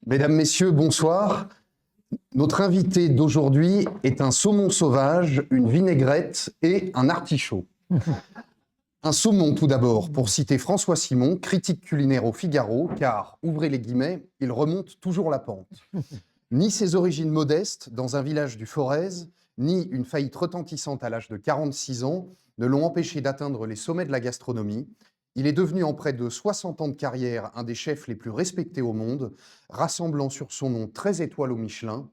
Mesdames, Messieurs, bonsoir. Notre invité d'aujourd'hui est un saumon sauvage, une vinaigrette et un artichaut. Un saumon tout d'abord, pour citer François Simon, critique culinaire au Figaro, car, ouvrez les guillemets, il remonte toujours la pente. Ni ses origines modestes, dans un village du Forez, ni une faillite retentissante à l'âge de 46 ans ne l'ont empêché d'atteindre les sommets de la gastronomie. Il est devenu en près de 60 ans de carrière un des chefs les plus respectés au monde, rassemblant sur son nom 13 étoiles au Michelin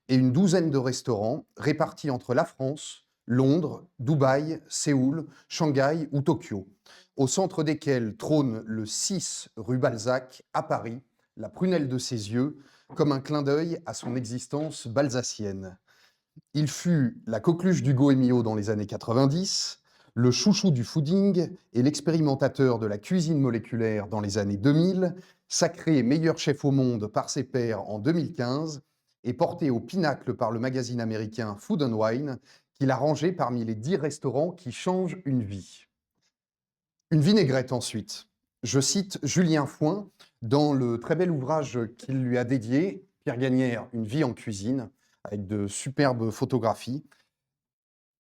et une douzaine de restaurants répartis entre la France, Londres, Dubaï, Séoul, Shanghai ou Tokyo, au centre desquels trône le 6 rue Balzac à Paris, la prunelle de ses yeux, comme un clin d'œil à son existence balsacienne. Il fut la coqueluche d'Hugo Emilio dans les années 90, le chouchou du fooding et l'expérimentateur de la cuisine moléculaire dans les années 2000, sacré meilleur chef au monde par ses pairs en 2015 et porté au pinacle par le magazine américain Food & Wine, qu'il a rangé parmi les 10 restaurants qui changent une vie. Une vinaigrette ensuite. Je cite Julien Fouin dans le très bel ouvrage qu'il lui a dédié, Pierre Gagnère, Une vie en cuisine, avec de superbes photographies.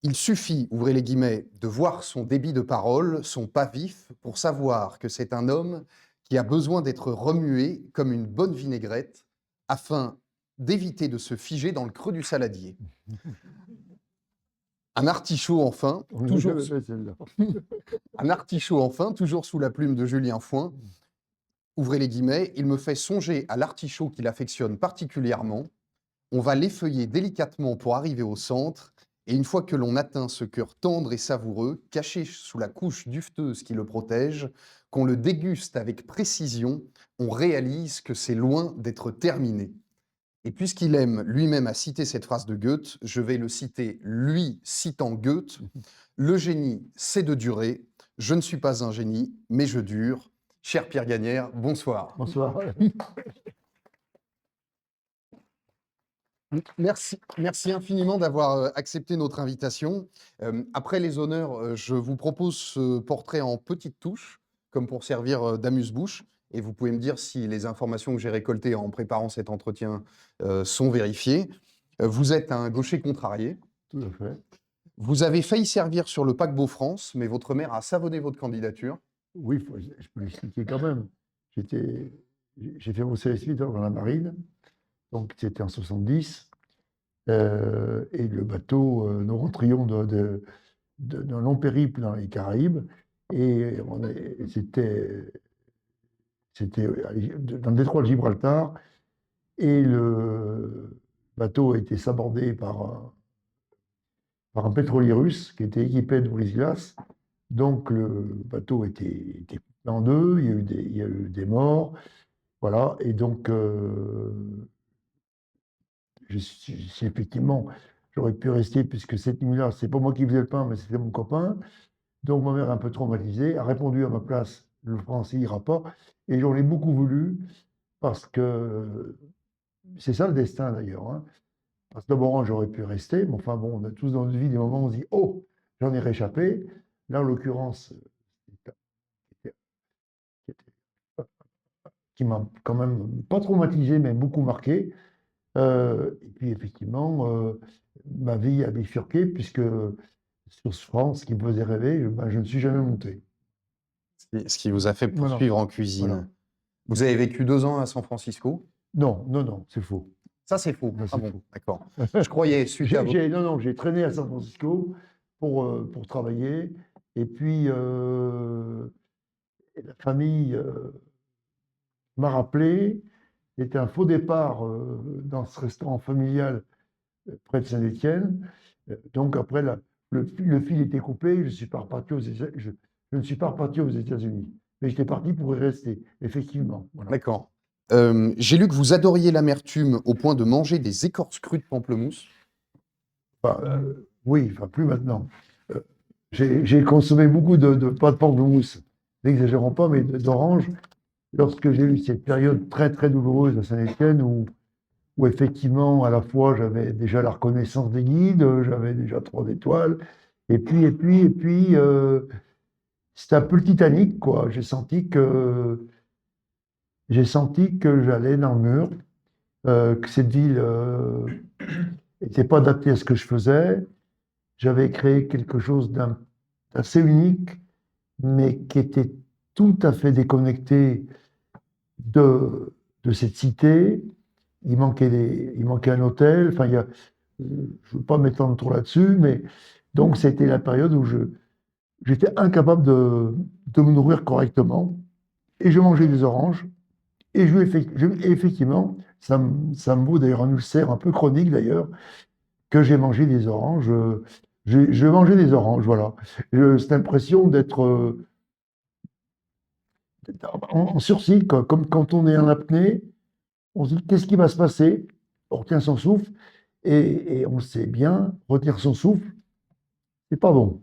Il suffit, ouvrez les guillemets, de voir son débit de parole, son pas vif, pour savoir que c'est un homme qui a besoin d'être remué comme une bonne vinaigrette afin d'éviter de se figer dans le creux du saladier. Un artichaut enfin, toujours sous la plume de Julien Fouin. Ouvrez les guillemets, il me fait songer à l'artichaut qu'il affectionne particulièrement. On va l'effeuiller délicatement pour arriver au centre, et une fois que l'on atteint ce cœur tendre et savoureux, caché sous la couche dufteuse qui le protège, qu'on le déguste avec précision, on réalise que c'est loin d'être terminé. Et puisqu'il aime lui-même à citer cette phrase de Goethe, je vais le citer, lui citant Goethe. Le génie, c'est de durer. Je ne suis pas un génie, mais je dure. Cher Pierre Gagnère, bonsoir. Bonsoir. Merci infiniment d'avoir accepté notre invitation. Après les honneurs, je vous propose ce portrait en petites touches, comme pour servir d'amuse-bouche. Et vous pouvez me dire si les informations que j'ai récoltées en préparant cet entretien sont vérifiées. Vous êtes un gaucher contrarié. Tout à fait. Vous avez failli servir sur le paquebot France, mais votre mère a savonné votre candidature. Oui, je peux l'expliquer quand même. J'ai fait mon service militaire dans la marine, donc c'était en 70, et le bateau, nous rentrions d'un long périple dans les Caraïbes, et c'était dans le détroit de Gibraltar, et le bateau a été sabordé par un pétrolier russe qui était équipé de brise-glace. Donc le bateau était coupé en deux, il y a eu des morts, voilà. Et donc, effectivement, j'aurais pu rester puisque cette nuit-là, c'est pas moi qui faisais le pain, mais c'était mon copain. Donc ma mère, un peu traumatisée, a répondu à ma place, le français ira pas. Et j'en ai beaucoup voulu parce que c'est ça le destin d'ailleurs, hein. Parce que d'abord, j'aurais pu rester, mais enfin bon, on a tous dans notre vie des moments où on se dit « Oh, j'en ai réchappé ». Là, en l'occurrence, qui m'a quand même pas traumatisé, mais beaucoup marqué. Et puis effectivement, ma vie a bifurqué, puisque sur France, qui me faisait rêver, je ne suis jamais monté. Ce qui vous a fait Voilà. poursuivre en cuisine. Voilà. Vous avez vécu 2 ans à San Francisco? Non, c'est faux. Ça, c'est faux. Ça, Ah c'est bon, faux. d'accord. Je croyais, suite à votre... Non, j'ai traîné à San Francisco pour travailler. Et puis, la famille m'a rappelé. C'était un faux départ dans ce restaurant familial près de Saint-Étienne. Donc, après, le fil était coupé. Je ne suis pas reparti aux États-Unis. Mais j'étais parti pour y rester, effectivement. Voilà. D'accord. J'ai lu que vous adoriez l'amertume au point de manger des écorces crues de pamplemousse. Enfin, oui, enfin, plus maintenant. J'ai consommé beaucoup pas de pamplemousse, n'exagérons pas, mais d'orange, lorsque j'ai eu cette période très, très douloureuse à Saint-Étienne où effectivement, à la fois, j'avais déjà la reconnaissance des guides, j'avais déjà 3 étoiles, et puis, c'était un peu le Titanic, quoi. J'ai senti que j'allais dans le mur. que cette ville n'était pas adaptée à ce que je faisais. J'avais créé quelque chose d'assez unique, mais qui était tout à fait déconnecté de cette cité. Il manquait un hôtel. Enfin, je ne veux pas m'étendre trop là-dessus, mais donc c'était la période où j'étais incapable de me nourrir correctement. Et je mangeais des oranges. Et effectivement, ça me vaut d'ailleurs un ulcère un peu chronique d'ailleurs, que j'ai mangé des oranges. Je mangeais des oranges, voilà. Cette impression d'être en sursis, quoi. Comme quand on est en apnée, on se dit qu'est-ce qui va se passer? On retient son souffle et on sait bien, retenir son souffle, c'est pas bon,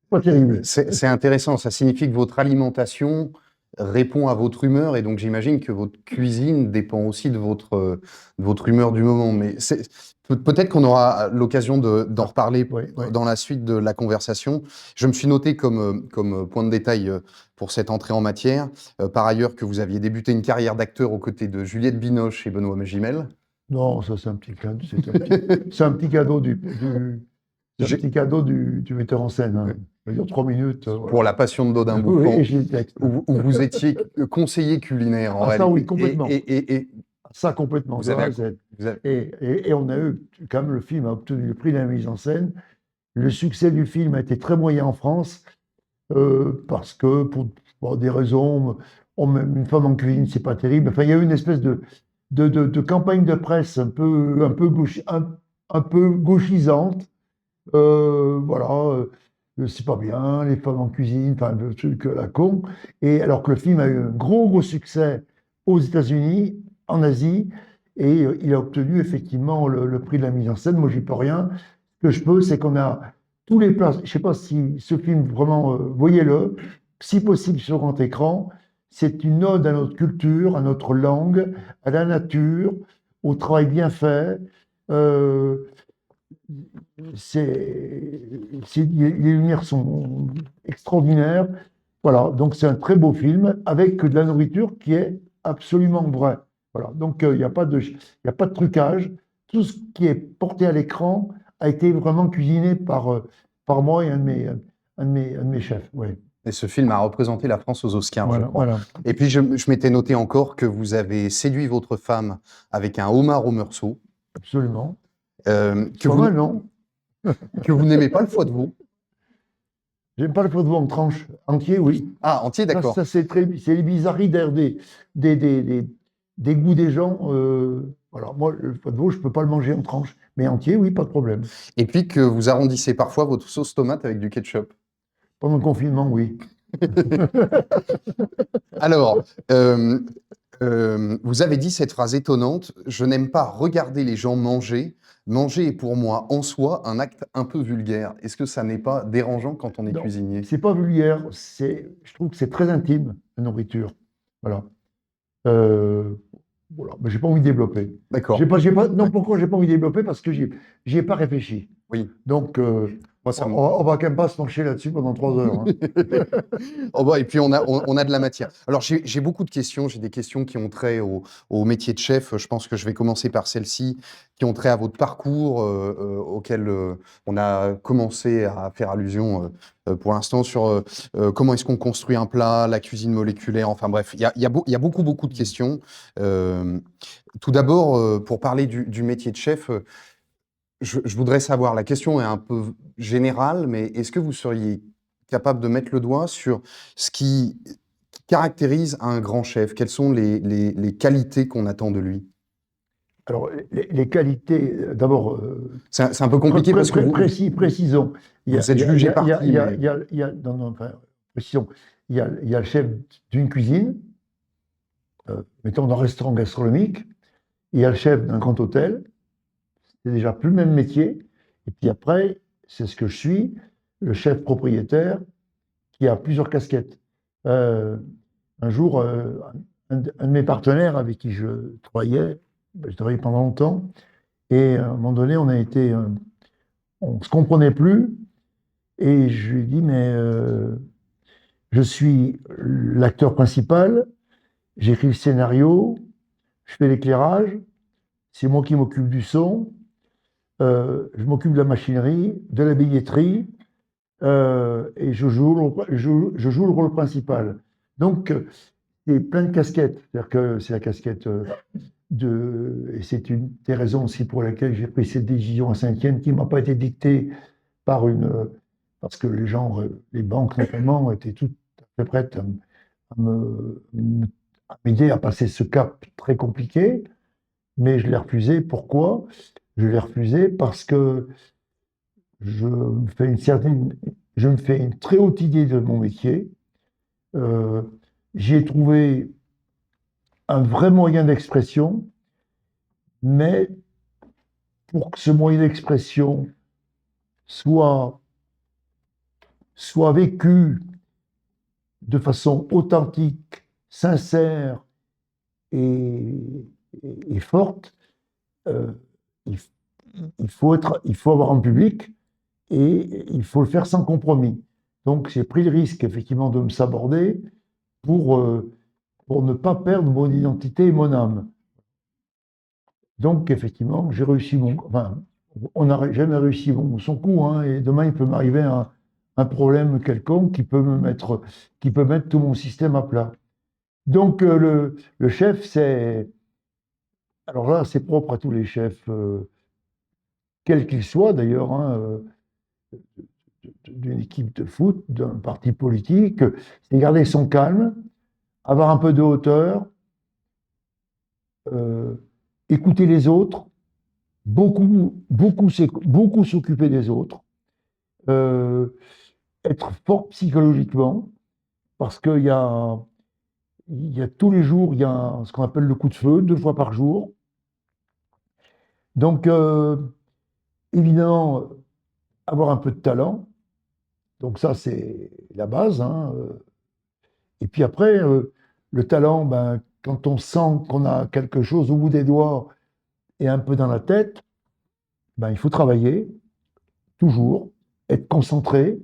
pas terrible. C'est intéressant, ça signifie que votre alimentation répond à votre humeur et donc j'imagine que votre cuisine dépend aussi de votre humeur du moment. Mais peut-être qu'on aura l'occasion d'en reparler Oui, oui. dans la suite de la conversation. Je me suis noté comme point de détail pour cette entrée en matière, par ailleurs, que vous aviez débuté une carrière d'acteur aux côtés de Juliette Binoche et Benoît Magimel. Non, ça c'est un petit cadeau, c'est un petit cadeau c'est un J'ai- petit cadeau du metteur en scène. Hein. Ça dure 3 minutes. Pour Voilà. La Passion de Dodin Oui, Bouffant, et j'ai le texte. où vous étiez conseiller culinaire en Ah ça oui, réalité. complètement. Ça complètement, Vous de A avez, à Z. vous avez- Et on a eu, quand même, le film a obtenu le prix de la mise en scène. Le succès du film a été très moyen en France, parce que pour des raisons, une femme en cuisine, c'est pas terrible. Enfin, il y a eu une espèce de campagne de presse un peu gauchisante. Voilà, c'est pas bien, les femmes en cuisine, enfin, le truc à la con. Et alors que le film a eu un gros succès aux États-Unis, en Asie, et il a obtenu effectivement le prix de la mise en scène. Moi, j'y peux rien. Ce que je peux, c'est qu'on a tous les plats. Je sais pas si ce film, vraiment, voyez-le, si possible sur grand écran. C'est une ode à notre culture, à notre langue, à la nature, au travail bien fait. Euh, les lumières sont extraordinaires. Voilà, donc c'est un très beau film avec de la nourriture qui est absolument vraie. Voilà, donc il n'y a pas il y a pas de trucage. Tout ce qui est porté à l'écran a été vraiment cuisiné par moi et un de mes chefs. Ouais. Et ce film a représenté la France aux Oscars, je Voilà, crois. voilà, Et puis, je m'étais noté encore que vous avez séduit votre femme avec un homard au meursault, absolument. que Pas mal, non? que vous n'aimez pas le foie de veau. J'aime pas le foie de veau en tranche. Entier, oui. Ah, entier, d'accord. Ça c'est les bizarreries d'air des, des, des, des goûts des gens. Voilà, moi, le foie de veau, je peux pas le manger en tranche. Mais entier, oui, pas de problème. Et puis que vous arrondissez parfois votre sauce tomate avec du ketchup. Pendant le confinement, oui. Alors, vous avez dit cette phrase étonnante, je n'aime pas regarder les gens manger. Manger est pour moi en soi un acte un peu vulgaire. Est-ce que ça n'est pas dérangeant quand on est Non, cuisinier? c'est pas vulgaire. Je trouve que c'est très intime, la nourriture. Voilà. Euh, voilà. Mais j'ai pas envie de développer. D'accord. Non, pourquoi j'ai pas envie de développer? Parce que j'y ai pas réfléchi. Oui. Donc, Moi, ça me... on va quand même pas se pencher là-dessus pendant 3 heures. Hein. Oh bah, et puis on a de la matière. Alors j'ai beaucoup de questions, j'ai des questions qui ont trait au métier de chef. Je pense que je vais commencer par celles-ci, qui ont trait à votre parcours, auquel on a commencé à faire allusion pour l'instant sur comment est-ce qu'on construit un plat, la cuisine moléculaire, enfin bref, il y a beaucoup de questions. Tout d'abord, pour parler du métier de chef, je voudrais savoir, la question est un peu générale, mais est-ce que vous seriez capable de mettre le doigt sur ce qui caractérise un grand chef? Quelles sont les qualités qu'on attend de lui? Alors, les qualités, d'abord, C'est un peu compliqué parce que précisons. vous êtes jugé parti, mais Non, non, enfin, précisons. Il y a le chef d'une cuisine, mettons d'un restaurant gastronomique. Il y a le chef d'un grand hôtel. C'est déjà plus le même métier. Et puis après, c'est ce que je suis, le chef propriétaire qui a plusieurs casquettes. Un jour, un de mes partenaires avec qui je travaillais pendant longtemps, et à un moment donné, on se comprenait plus, et je lui ai dit, mais je suis l'acteur principal, j'écris le scénario, je fais l'éclairage, c'est moi qui m'occupe du son, je m'occupe de la machinerie, de la billetterie, et je joue le rôle principal. Donc, c'est plein de casquettes. C'est-à-dire que c'est la casquette et c'est une des raisons aussi pour laquelle j'ai pris cette décision à Saint-Étienne qui ne m'a pas été dictée par parce que les banques notamment, étaient toutes à peu prêtes à m'aider à passer ce cap très compliqué, mais je l'ai refusé. Pourquoi? Je l'ai refusé parce que je me fais je me fais une très haute idée de mon métier. Euh, J'y ai trouvé un vrai moyen d'expression, mais pour que ce moyen d'expression soit, soit vécu de façon authentique, sincère et, et forte, euh, il, il faut avoir un public et il faut le faire sans compromis. Donc j'ai pris le risque effectivement de me saborder pour, pour ne pas perdre mon identité et mon âme. Donc effectivement, j'ai réussi enfin, on n'a jamais réussi son coup, hein, et demain il peut m'arriver un problème quelconque qui peut mettre tout mon système à plat. Donc le chef, alors là, c'est propre à tous les chefs, quels qu'ils soient d'ailleurs, hein, d'une équipe de foot, d'un parti politique, c'est garder son calme, avoir un peu de hauteur, euh, écouter les autres, beaucoup s'occuper des autres, euh, être fort psychologiquement, parce il y a tous les jours, il y a ce qu'on appelle le coup de feu, 2 fois par jour. Donc, évidemment, avoir un peu de talent. Donc ça, c'est la base, hein. Et puis après, le talent, ben, quand on sent qu'on a quelque chose au bout des doigts et un peu dans la tête, ben, il faut travailler, toujours, être concentré,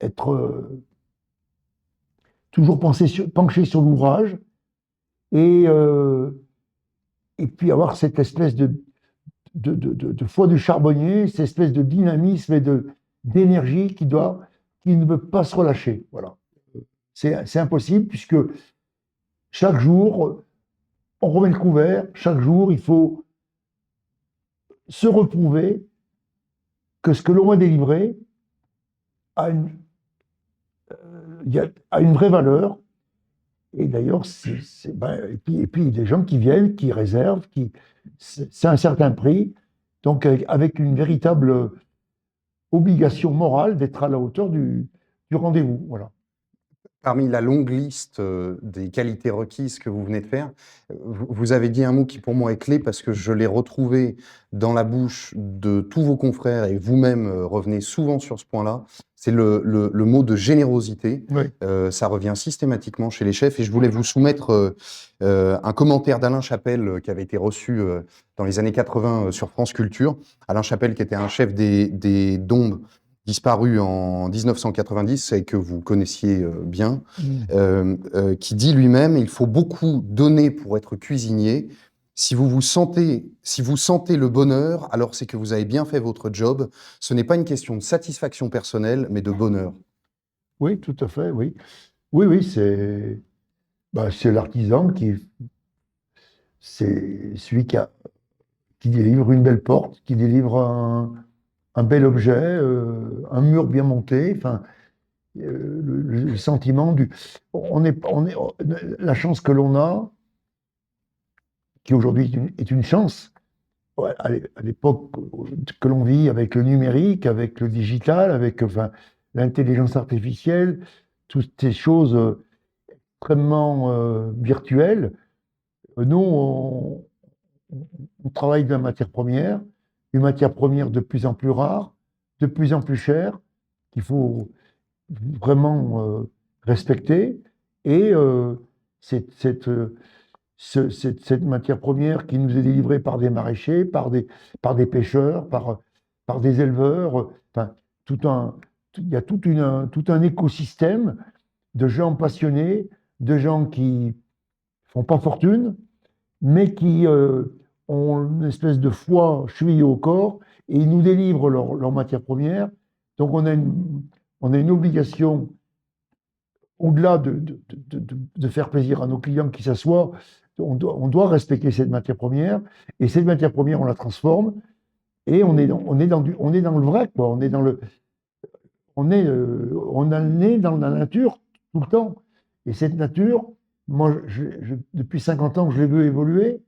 être toujours penché sur l'ouvrage et, euh, et puis avoir cette espèce de foi du charbonnier, cette espèce de dynamisme et d'énergie qui ne peut pas se relâcher. Voilà. C'est impossible puisque chaque jour, on remet le couvert, chaque jour, il faut se reprouver que ce que l'on a délivré a a une vraie valeur. Et d'ailleurs, et puis des gens qui viennent, qui réservent, c'est un certain prix, donc avec une véritable obligation morale d'être à la hauteur du rendez-vous. Voilà. Parmi la longue liste des qualités requises que vous venez de faire, vous avez dit un mot qui pour moi est clé parce que je l'ai retrouvé dans la bouche de tous vos confrères et vous-même revenez souvent sur ce point-là, c'est le mot de générosité. Oui. Ça revient systématiquement chez les chefs et je voulais vous soumettre un commentaire d'Alain Chapelle qui avait été reçu dans les années 80 sur France Culture. Alain Chapelle qui était un chef des Dombes disparu en 1990 et que vous connaissiez bien, qui dit lui-même « Il faut beaucoup donner pour être cuisinier. Si vous sentez le bonheur, alors c'est que vous avez bien fait votre job. Ce n'est pas une question de satisfaction personnelle, mais de bonheur. » Oui, tout à fait, oui. Oui, c'est l'artisan c'est celui qui délivre une belle porte, qui délivre un bel objet, un mur bien monté, enfin, le sentiment la chance que l'on a, qui aujourd'hui est une chance, ouais, à l'époque que l'on vit avec le numérique, avec le digital, avec enfin, l'intelligence artificielle, toutes ces choses extrêmement virtuelles, nous, on travaille de la matière première, une matière première de plus en plus rare, de plus en plus chère, qu'il faut vraiment respecter. Et cette matière première qui nous est délivrée par des maraîchers, par des pêcheurs, par des éleveurs, enfin, il y a tout un écosystème de gens passionnés, de gens qui font pas fortune, mais qui ont une espèce de foie chevillé au corps et ils nous délivrent leur matière première. Donc on a une obligation, au-delà de faire plaisir à nos clients qui s'assoient, on doit respecter cette matière première. Et cette matière première, on la transforme et on est dans le vrai, quoi. On a le nez dans la nature tout le temps. Et cette nature, moi, depuis 50 ans, je l'ai vu évoluer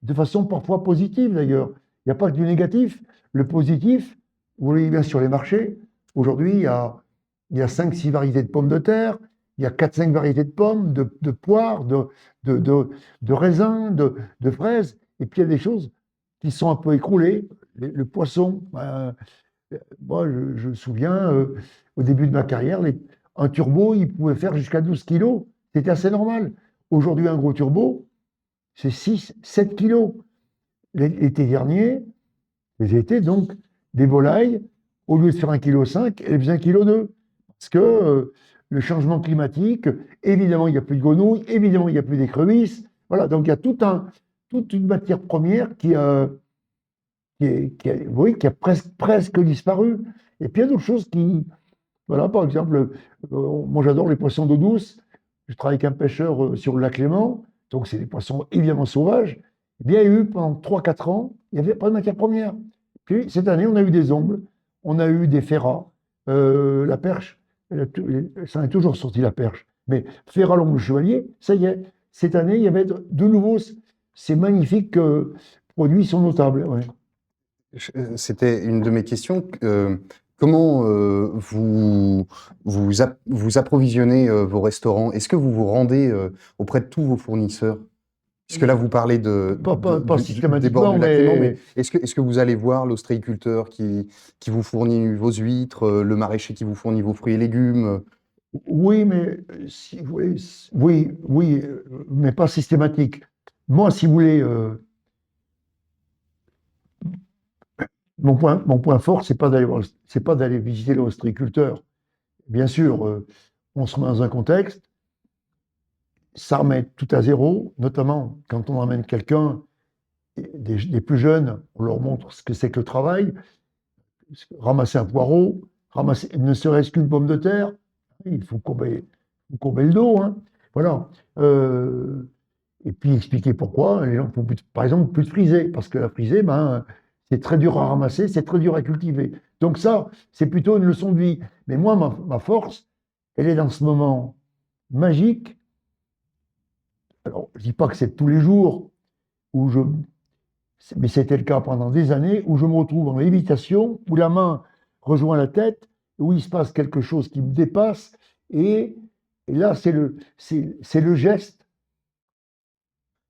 de façon parfois positive d'ailleurs. Il n'y a pas que du négatif. Le positif, vous voyez bien sur les marchés, aujourd'hui, il y a 5-6 variétés de pommes de terre, il y a 4-5 variétés de pommes, de poires, de raisins, de fraises, et puis il y a des choses qui sont un peu écroulées. Le poisson, moi je me souviens, au début de ma carrière, un turbo, il pouvait faire jusqu'à 12 kilos. C'était assez normal. Aujourd'hui, un gros turbo, c'est 6-7 kilos. L'été dernier, j'ai donc des volailles, au lieu de faire 1,5 kg, elles faisaient 1,2 kg. Parce que le changement climatique, évidemment, il n'y a plus de grenouilles, évidemment, il n'y a plus d'écrevisses. Voilà, donc il y a toute une matière première oui, qui a presque disparu. Et puis il y a d'autres choses qui. Voilà, par exemple, moi j'adore les poissons d'eau douce. Je travaille avec un pêcheur sur le lac Léman, donc c'est des poissons évidemment sauvages. Eh bien, il y a eu pendant 3-4 ans, il n'y avait pas de matière première. Puis cette année, on a eu des ombles, on a eu des ferrats, la perche, ça en est toujours sorti la perche. Mais ferrat l'omble chevalier, ça y est, cette année, il y avait de nouveau ces magnifiques produits sur nos tables. Ouais. C'était une de mes questions. Comment vous approvisionnez vos restaurants? Est-ce que vous vous rendez auprès de tous vos fournisseurs? Puisque là, vous parlez Pas des bords systématiquement, du lac Léman, mais mais est-ce que vous allez voir l'ostréiculteur qui vous fournit vos huîtres, le maraîcher qui vous fournit vos fruits et légumes? oui, mais oui, mais pas systématique. Moi, si vous voulez, mon point fort, c'est pas d'aller visiter l'ostréiculteur. Bien sûr, on se met dans un contexte, ça remet tout à zéro, notamment quand on emmène quelqu'un, des plus jeunes, on leur montre ce que c'est que le travail, ramasser un poireau, ramasser ne serait-ce qu'une pomme de terre, il faut courber le dos, hein. Voilà. Et puis expliquer pourquoi les gens font plus, par exemple plus de frisée, parce que la frisée, ben, c'est très dur à ramasser, c'est très dur à cultiver. Donc ça, c'est plutôt une leçon de vie. Mais moi, ma force, elle est dans ce moment magique. Alors, je ne dis pas que c'est tous les jours, où je, mais c'était le cas pendant des années, où je me retrouve en lévitation, où la main rejoint la tête, où il se passe quelque chose qui me dépasse, et là, c'est le geste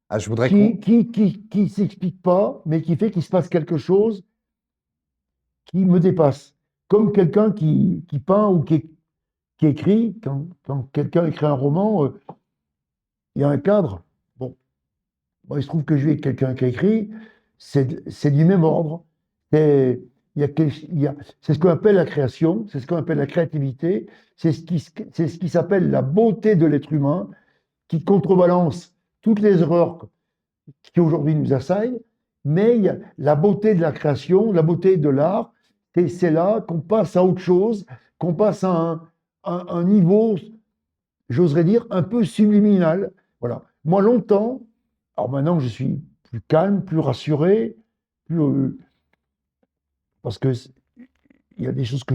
Ah, je voudrais qu'on... qui s'explique pas, mais qui fait qu'il se passe quelque chose qui me dépasse. Comme quelqu'un qui peint ou qui écrit, quand quelqu'un écrit un roman, il y a un cadre. Bon, moi, il se trouve que je vais avec quelqu'un qui a écrit, c'est du même ordre. C'est c'est ce qu'on appelle la création, c'est ce qu'on appelle la créativité, c'est ce qui s'appelle la beauté de l'être humain, qui contrebalance toutes les erreurs qui aujourd'hui nous assaillent, mais il y a la beauté de la création, la beauté de l'art, et c'est là qu'on passe à autre chose, qu'on passe à un niveau, j'oserais dire, un peu subliminal. Voilà. Moi, longtemps, alors maintenant je suis plus calme, plus rassuré, parce que il y a des choses que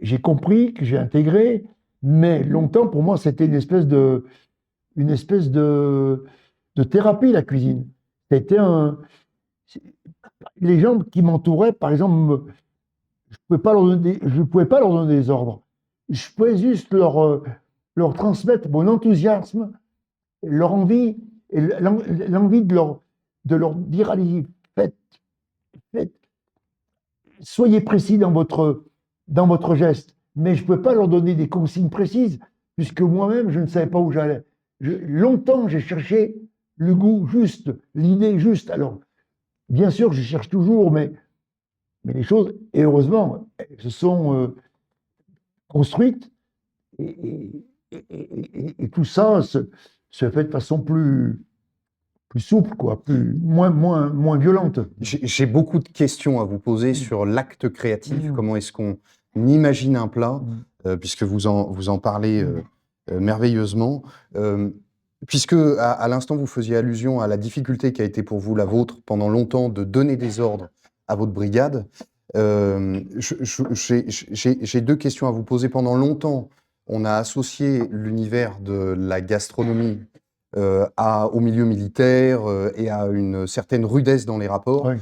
j'ai compris, que j'ai intégrées, mais longtemps, pour moi, c'était une espèce de thérapie, la cuisine. C'était les gens qui m'entouraient, par exemple, je pouvais pas leur donner des ordres. Je pouvais juste leur transmettre mon enthousiasme, leur envie, et l'envie de leur dire, allez, faites, soyez précis dans votre geste. Mais je ne pouvais pas leur donner des consignes précises, puisque moi-même, je ne savais pas où j'allais. Longtemps, j'ai cherché le goût juste, l'idée juste. Alors, bien sûr, je cherche toujours, mais les choses, et heureusement, elles se sont construites, et tout ça se fait de façon plus, plus souple, quoi, moins violente. J'ai beaucoup de questions à vous poser sur l'acte créatif. Mmh. Comment est-ce qu'on imagine un plat, Mmh. puisque vous en parlez merveilleusement. Puisque à l'instant, vous faisiez allusion à la difficulté qui a été pour vous la vôtre pendant longtemps de donner des ordres à votre brigade. J'ai deux questions à vous poser. Pendant longtemps, on a associé l'univers de la gastronomie au milieu militaire et à une certaine rudesse dans les rapports. Ouais,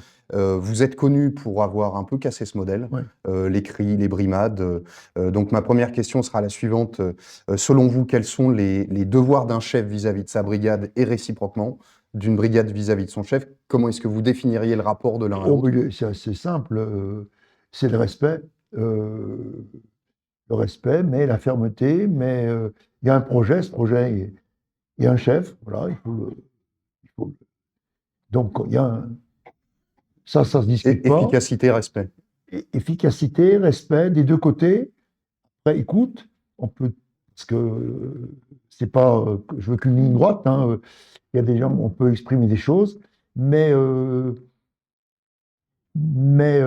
Vous êtes connu pour avoir un peu cassé ce modèle, ouais. les cris, les brimades. Donc ma première question sera la suivante. Selon vous, quels sont les devoirs d'un chef vis-à-vis de sa brigade et réciproquement d'une brigade vis-à-vis de son chef? Comment est-ce que vous définiriez le rapport de l'un à Oh, l'autre? mais c'est assez simple. C'est euh, le respect, mais la fermeté, mais il y a un projet. Ce projet, il y a un chef. Voilà, il faut- donc il y a ça se discute pas. Efficacité, respect. Efficacité, respect des deux côtés. Après, écoute, on peut, parce que c'est pas, que je veux qu'une ligne droite, hein, il y a des gens, on peut exprimer des choses, mais, euh, mais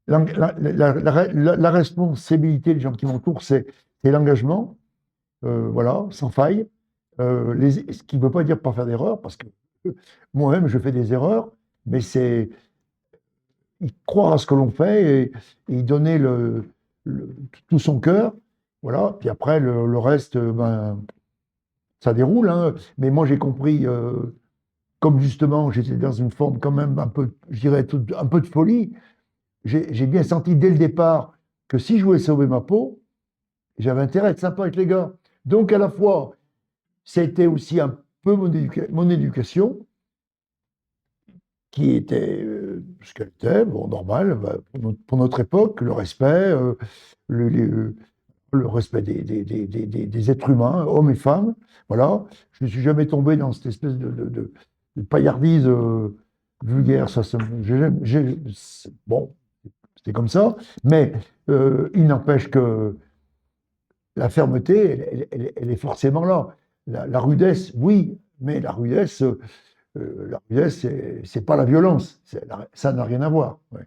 la responsabilité des gens qui m'entourent, c'est l'engagement, voilà, sans faille. Ce qui ne veut pas dire pas faire d'erreur, parce que moi-même, je fais des erreurs, mais c'est y croire à ce que l'on fait et y donner tout son cœur. Voilà. Puis après, le reste, ben, ça déroule, hein. Mais moi, j'ai compris, comme justement, j'étais dans une forme quand même un peu, je dirais, un peu de folie. J'ai bien senti dès le départ que si je voulais sauver ma peau, j'avais intérêt à être sympa avec les gars. Donc, à la fois, ça a été aussi un peu mon éducation, qui était ce qu'elle était, bon, normal, bah, pour notre époque, le respect, le, le- le respect des êtres humains, hommes et femmes. Voilà. Je ne suis jamais tombé dans cette espèce de paillardise vulgaire. Bon, c'était comme ça. Mais il n'empêche que la fermeté, elle est forcément là. La rudesse, oui, mais la rudesse, c'est pas la violence. Ça n'a rien à voir. Ouais.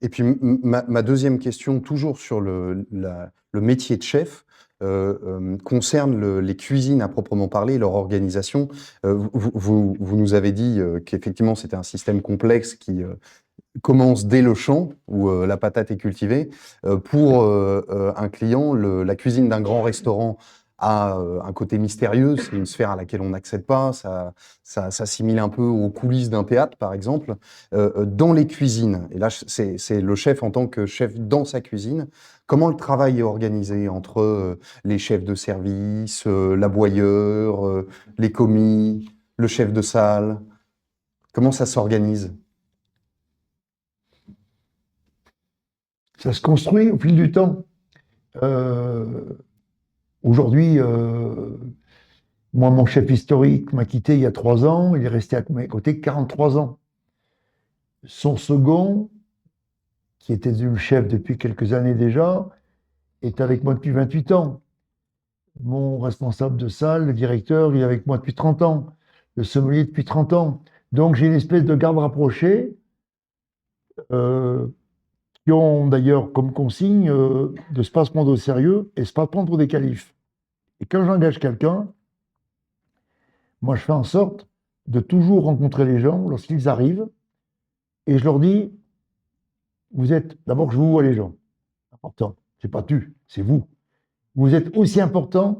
Et puis ma deuxième question, toujours sur le métier de chef, concerne les cuisines à proprement parler et leur organisation. Vous nous avez dit qu'effectivement c'était un système complexe qui commence dès le champ où la patate est cultivée. Pour un client, la cuisine d'un grand restaurant a un côté mystérieux, c'est une sphère à laquelle on n'accède pas, ça s'assimile un peu aux coulisses d'un théâtre, par exemple. Dans les cuisines, et là c'est le chef en tant que chef dans sa cuisine, comment le travail est organisé entre les chefs de service, l'aboyeur, les commis, le chef de salle, comment ça s'organise? Ça se construit au fil du temps. Aujourd'hui, moi, mon chef historique m'a quitté il y a 3 ans. Il est resté à mes côtés 43 ans. Son second, qui était devenu chef depuis quelques années déjà, est avec moi depuis 28 ans. Mon responsable de salle, le directeur, il est avec moi depuis 30 ans. Le sommelier depuis 30 ans. Donc j'ai une espèce de garde rapprochée euh, qui ont d'ailleurs comme consigne de ne pas se prendre au sérieux et de ne pas prendre pour des qualifs. Et quand j'engage quelqu'un, moi je fais en sorte de toujours rencontrer les gens lorsqu'ils arrivent et je leur dis, vous êtes, d'abord je vous vois les gens, important, c'est pas tu, c'est vous. Vous êtes aussi important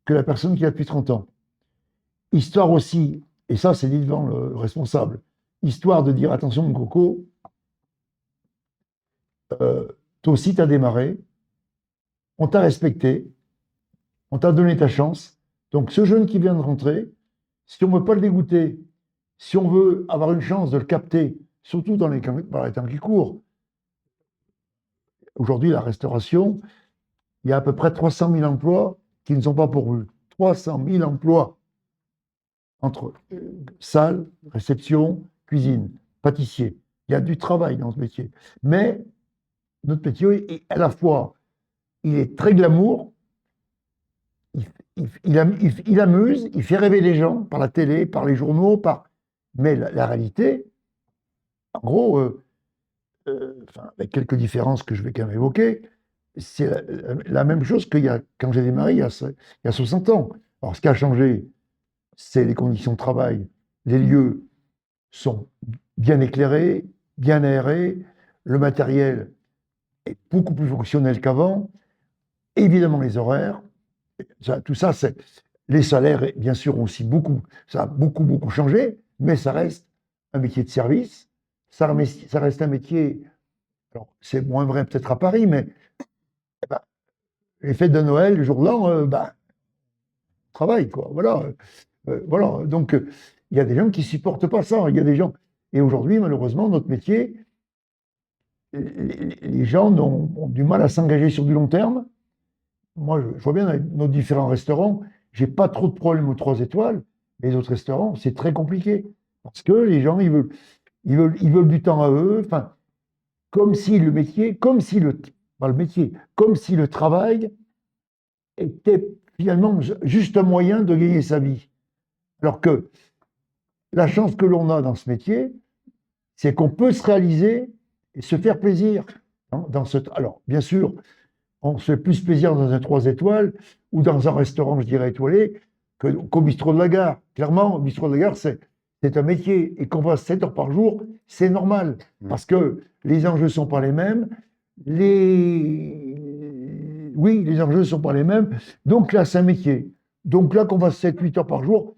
que la personne qui est là depuis 30 ans. Histoire aussi, et ça c'est dit devant le responsable, histoire de dire, attention mon coco, toi aussi tu as démarré, on t'a respecté, on t'a donné ta chance. Donc ce jeune qui vient de rentrer, si on ne veut pas le dégoûter, si on veut avoir une chance de le capter, surtout dans les temps qui courent, aujourd'hui la restauration, il y a à peu près 300 000 emplois qui ne sont pas pourvus. 300 000 emplois entre salle, réception, cuisine, pâtissier. Il y a du travail dans ce métier. Mais notre métier est à la fois, il est très glamour, il amuse, il fait rêver les gens par la télé, par les journaux, mais la réalité, en gros, enfin, avec quelques différences que je vais quand même évoquer, c'est la même chose quand j'ai démarré il y a 60 ans. Alors, ce qui a changé, c'est les conditions de travail. Les lieux sont bien éclairés, bien aérés, le matériel est beaucoup plus fonctionnel qu'avant, évidemment les horaires, tout ça, c'est les salaires, bien sûr, ont aussi ça a beaucoup changé, mais ça reste un métier de service, ça reste un métier, alors c'est moins vrai peut-être à Paris, mais ben, les fêtes de Noël, le jour de l'an, on travaille, quoi, voilà. Voilà, donc il y a des gens qui supportent pas ça, il y a des gens, et aujourd'hui, malheureusement, notre métier, les gens ont du mal à s'engager sur du long terme. Moi, je vois bien dans nos différents restaurants, j'ai pas trop de problèmes aux 3 étoiles, mais les autres restaurants, c'est très compliqué. Parce que les gens, ils veulent du temps à eux, enfin, comme si le métier, pas le métier, comme si le travail était finalement juste un moyen de gagner sa vie. Alors que la chance que l'on a dans ce métier, c'est qu'on peut se réaliser et se faire plaisir. Alors, bien sûr, on se fait plus plaisir dans un 3 étoiles ou dans un restaurant, je dirais, étoilé, qu'au bistrot de la gare. Clairement, au bistrot de la gare, c'est un métier. Et qu'on passe 7 heures par jour, c'est normal. Parce que les enjeux ne sont pas les mêmes. Oui, les enjeux ne sont pas les mêmes. Donc là, c'est un métier. Donc là, qu'on fasse 7-8 heures par jour,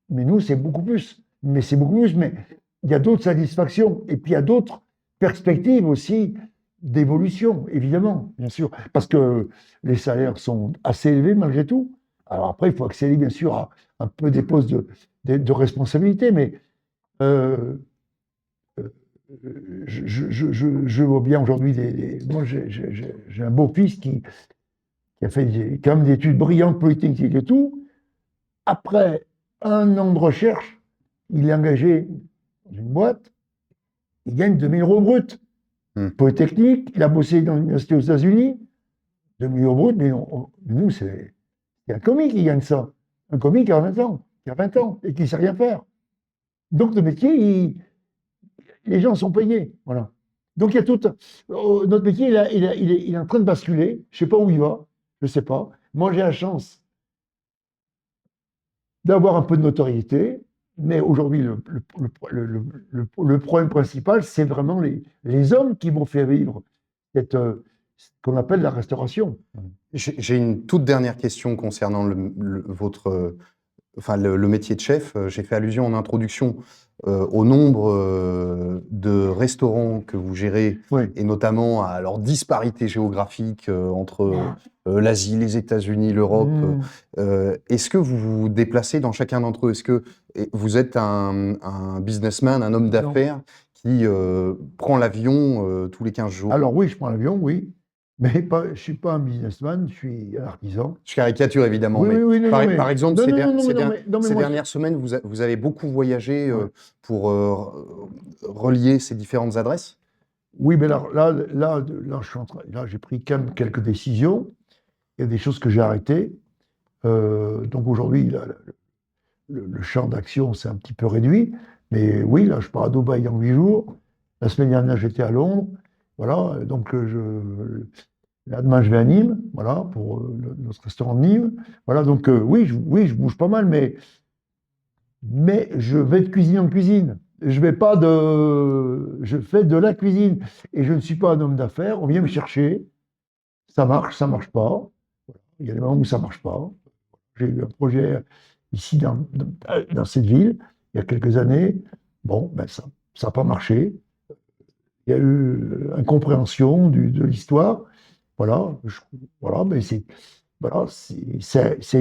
mais nous, c'est beaucoup plus. Mais c'est beaucoup plus. Mais il y a d'autres satisfactions. Et puis, il y a d'autres perspectives aussi d'évolution, évidemment, bien sûr, parce que les salaires sont assez élevés malgré tout. Alors après, il faut accéder, bien sûr, à un peu des postes de responsabilité, mais euh, je vois bien aujourd'hui moi, j'ai un beau-fils qui a fait quand même des études brillantes, polytechniques et tout. Après un an de recherche, il est engagé dans une boîte, il gagne 2 000 € brut. Polytechnique, il a bossé dans l'université aux États-Unis, 2 000 € brut, mais nous, c'est un comique qui gagne ça. Un comique qui a 20 ans, et qui ne sait rien faire. Donc, le métier, les gens sont payés. Voilà. Donc, il y a tout. Notre métier, il est en train de basculer. Je ne sais pas où il va. Je ne sais pas. Moi, j'ai la chance d'avoir un peu de notoriété. Mais aujourd'hui, le problème principal, c'est vraiment les hommes qui m'ont fait vivre ce qu'on appelle la restauration. J'ai une toute dernière question concernant le métier de chef. J'ai fait allusion en introduction au nombre de restaurants que vous gérez, Oui. et notamment à leur disparité géographique entre l'Asie, les États-Unis, l'Europe. Est-ce que vous vous déplacez dans chacun d'entre eux? Est-ce que vous êtes un businessman, un homme d'affaires qui prend l'avion tous les 15 jours? Alors oui, je prends l'avion, oui. Mais je ne suis pas un businessman, je suis un artisan. Je caricature évidemment, Oui, mais oui, non, par, non, mais- par exemple, non, ces, non, der- non, ces non, der- mais- non, mais ces moi, dernières semaines, vous avez beaucoup voyagé Ouais. pour relier ces différentes adresses? Oui, mais là, j'ai pris quand même quelques décisions. Il y a des choses que j'ai arrêtées. Donc aujourd'hui, le champ d'action s'est un petit peu réduit. Mais oui, là, je pars à Dubaï dans 8 jours. La semaine dernière, j'étais à Londres. Voilà, donc là, demain, je vais à Nîmes, voilà, pour notre restaurant de Nîmes. Voilà, donc oui, je bouge pas mal, mais je vais de cuisine en cuisine. Je fais de la cuisine. Et je ne suis pas un homme d'affaires. On vient me chercher. Ça marche pas. Il y a des moments où ça marche pas. J'ai eu un projet ici dans cette ville, il y a quelques années. Bon, ben ça n'a pas marché. Il y a eu incompréhension de l'histoire. Voilà, voilà, mais c'est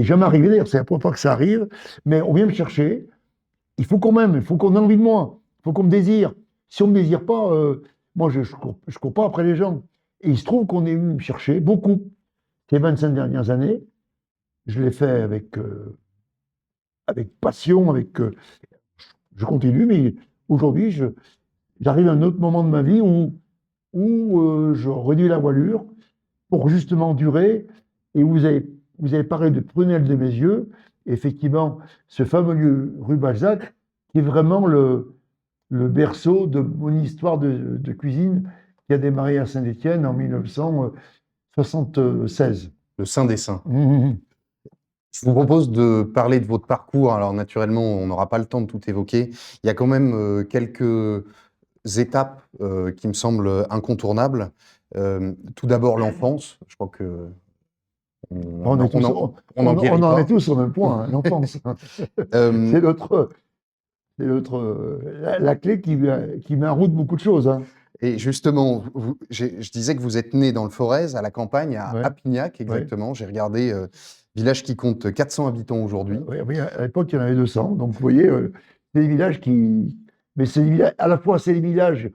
jamais arrivé d'ailleurs, c'est la première fois que ça arrive, mais on vient me chercher. Il faut qu'on ait envie de moi, il faut qu'on me désire. Si on ne me désire pas, moi je cours pas après les gens. Et il se trouve qu'on est venu me chercher beaucoup ces 25 dernières années. Je l'ai fait avec passion, je continue, mais aujourd'hui, j'arrive à un autre moment de ma vie où je réduis la voilure pour justement durer et où vous avez vous avez parlé de prunelle de mes yeux. Effectivement, ce fameux lieu rue Balzac, qui est vraiment le berceau de mon histoire de cuisine qui a démarré à Saint-Étienne en 1976. Le Saint des Saints. Mmh. Je vous propose de parler de votre parcours. Alors naturellement, on n'aura pas le temps de tout évoquer. Il y a quand même quelques étapes qui me semblent incontournables. Tout d'abord l'enfance. Je crois que On est tous, on n'en guérit on en pas. est tous au même point, hein, l'enfance. Euh, C'est la clé qui met en route beaucoup de choses. Hein. Et justement, je disais que vous êtes né dans le Forez, à la campagne, à Ouais, Appignac ouais. exactement. J'ai regardé, village qui compte 400 habitants aujourd'hui. Oui, oui, à l'époque, il y en avait 200. Donc, vous voyez, c'est des villages qui. Mais c'est des villages, à la fois, c'est des villages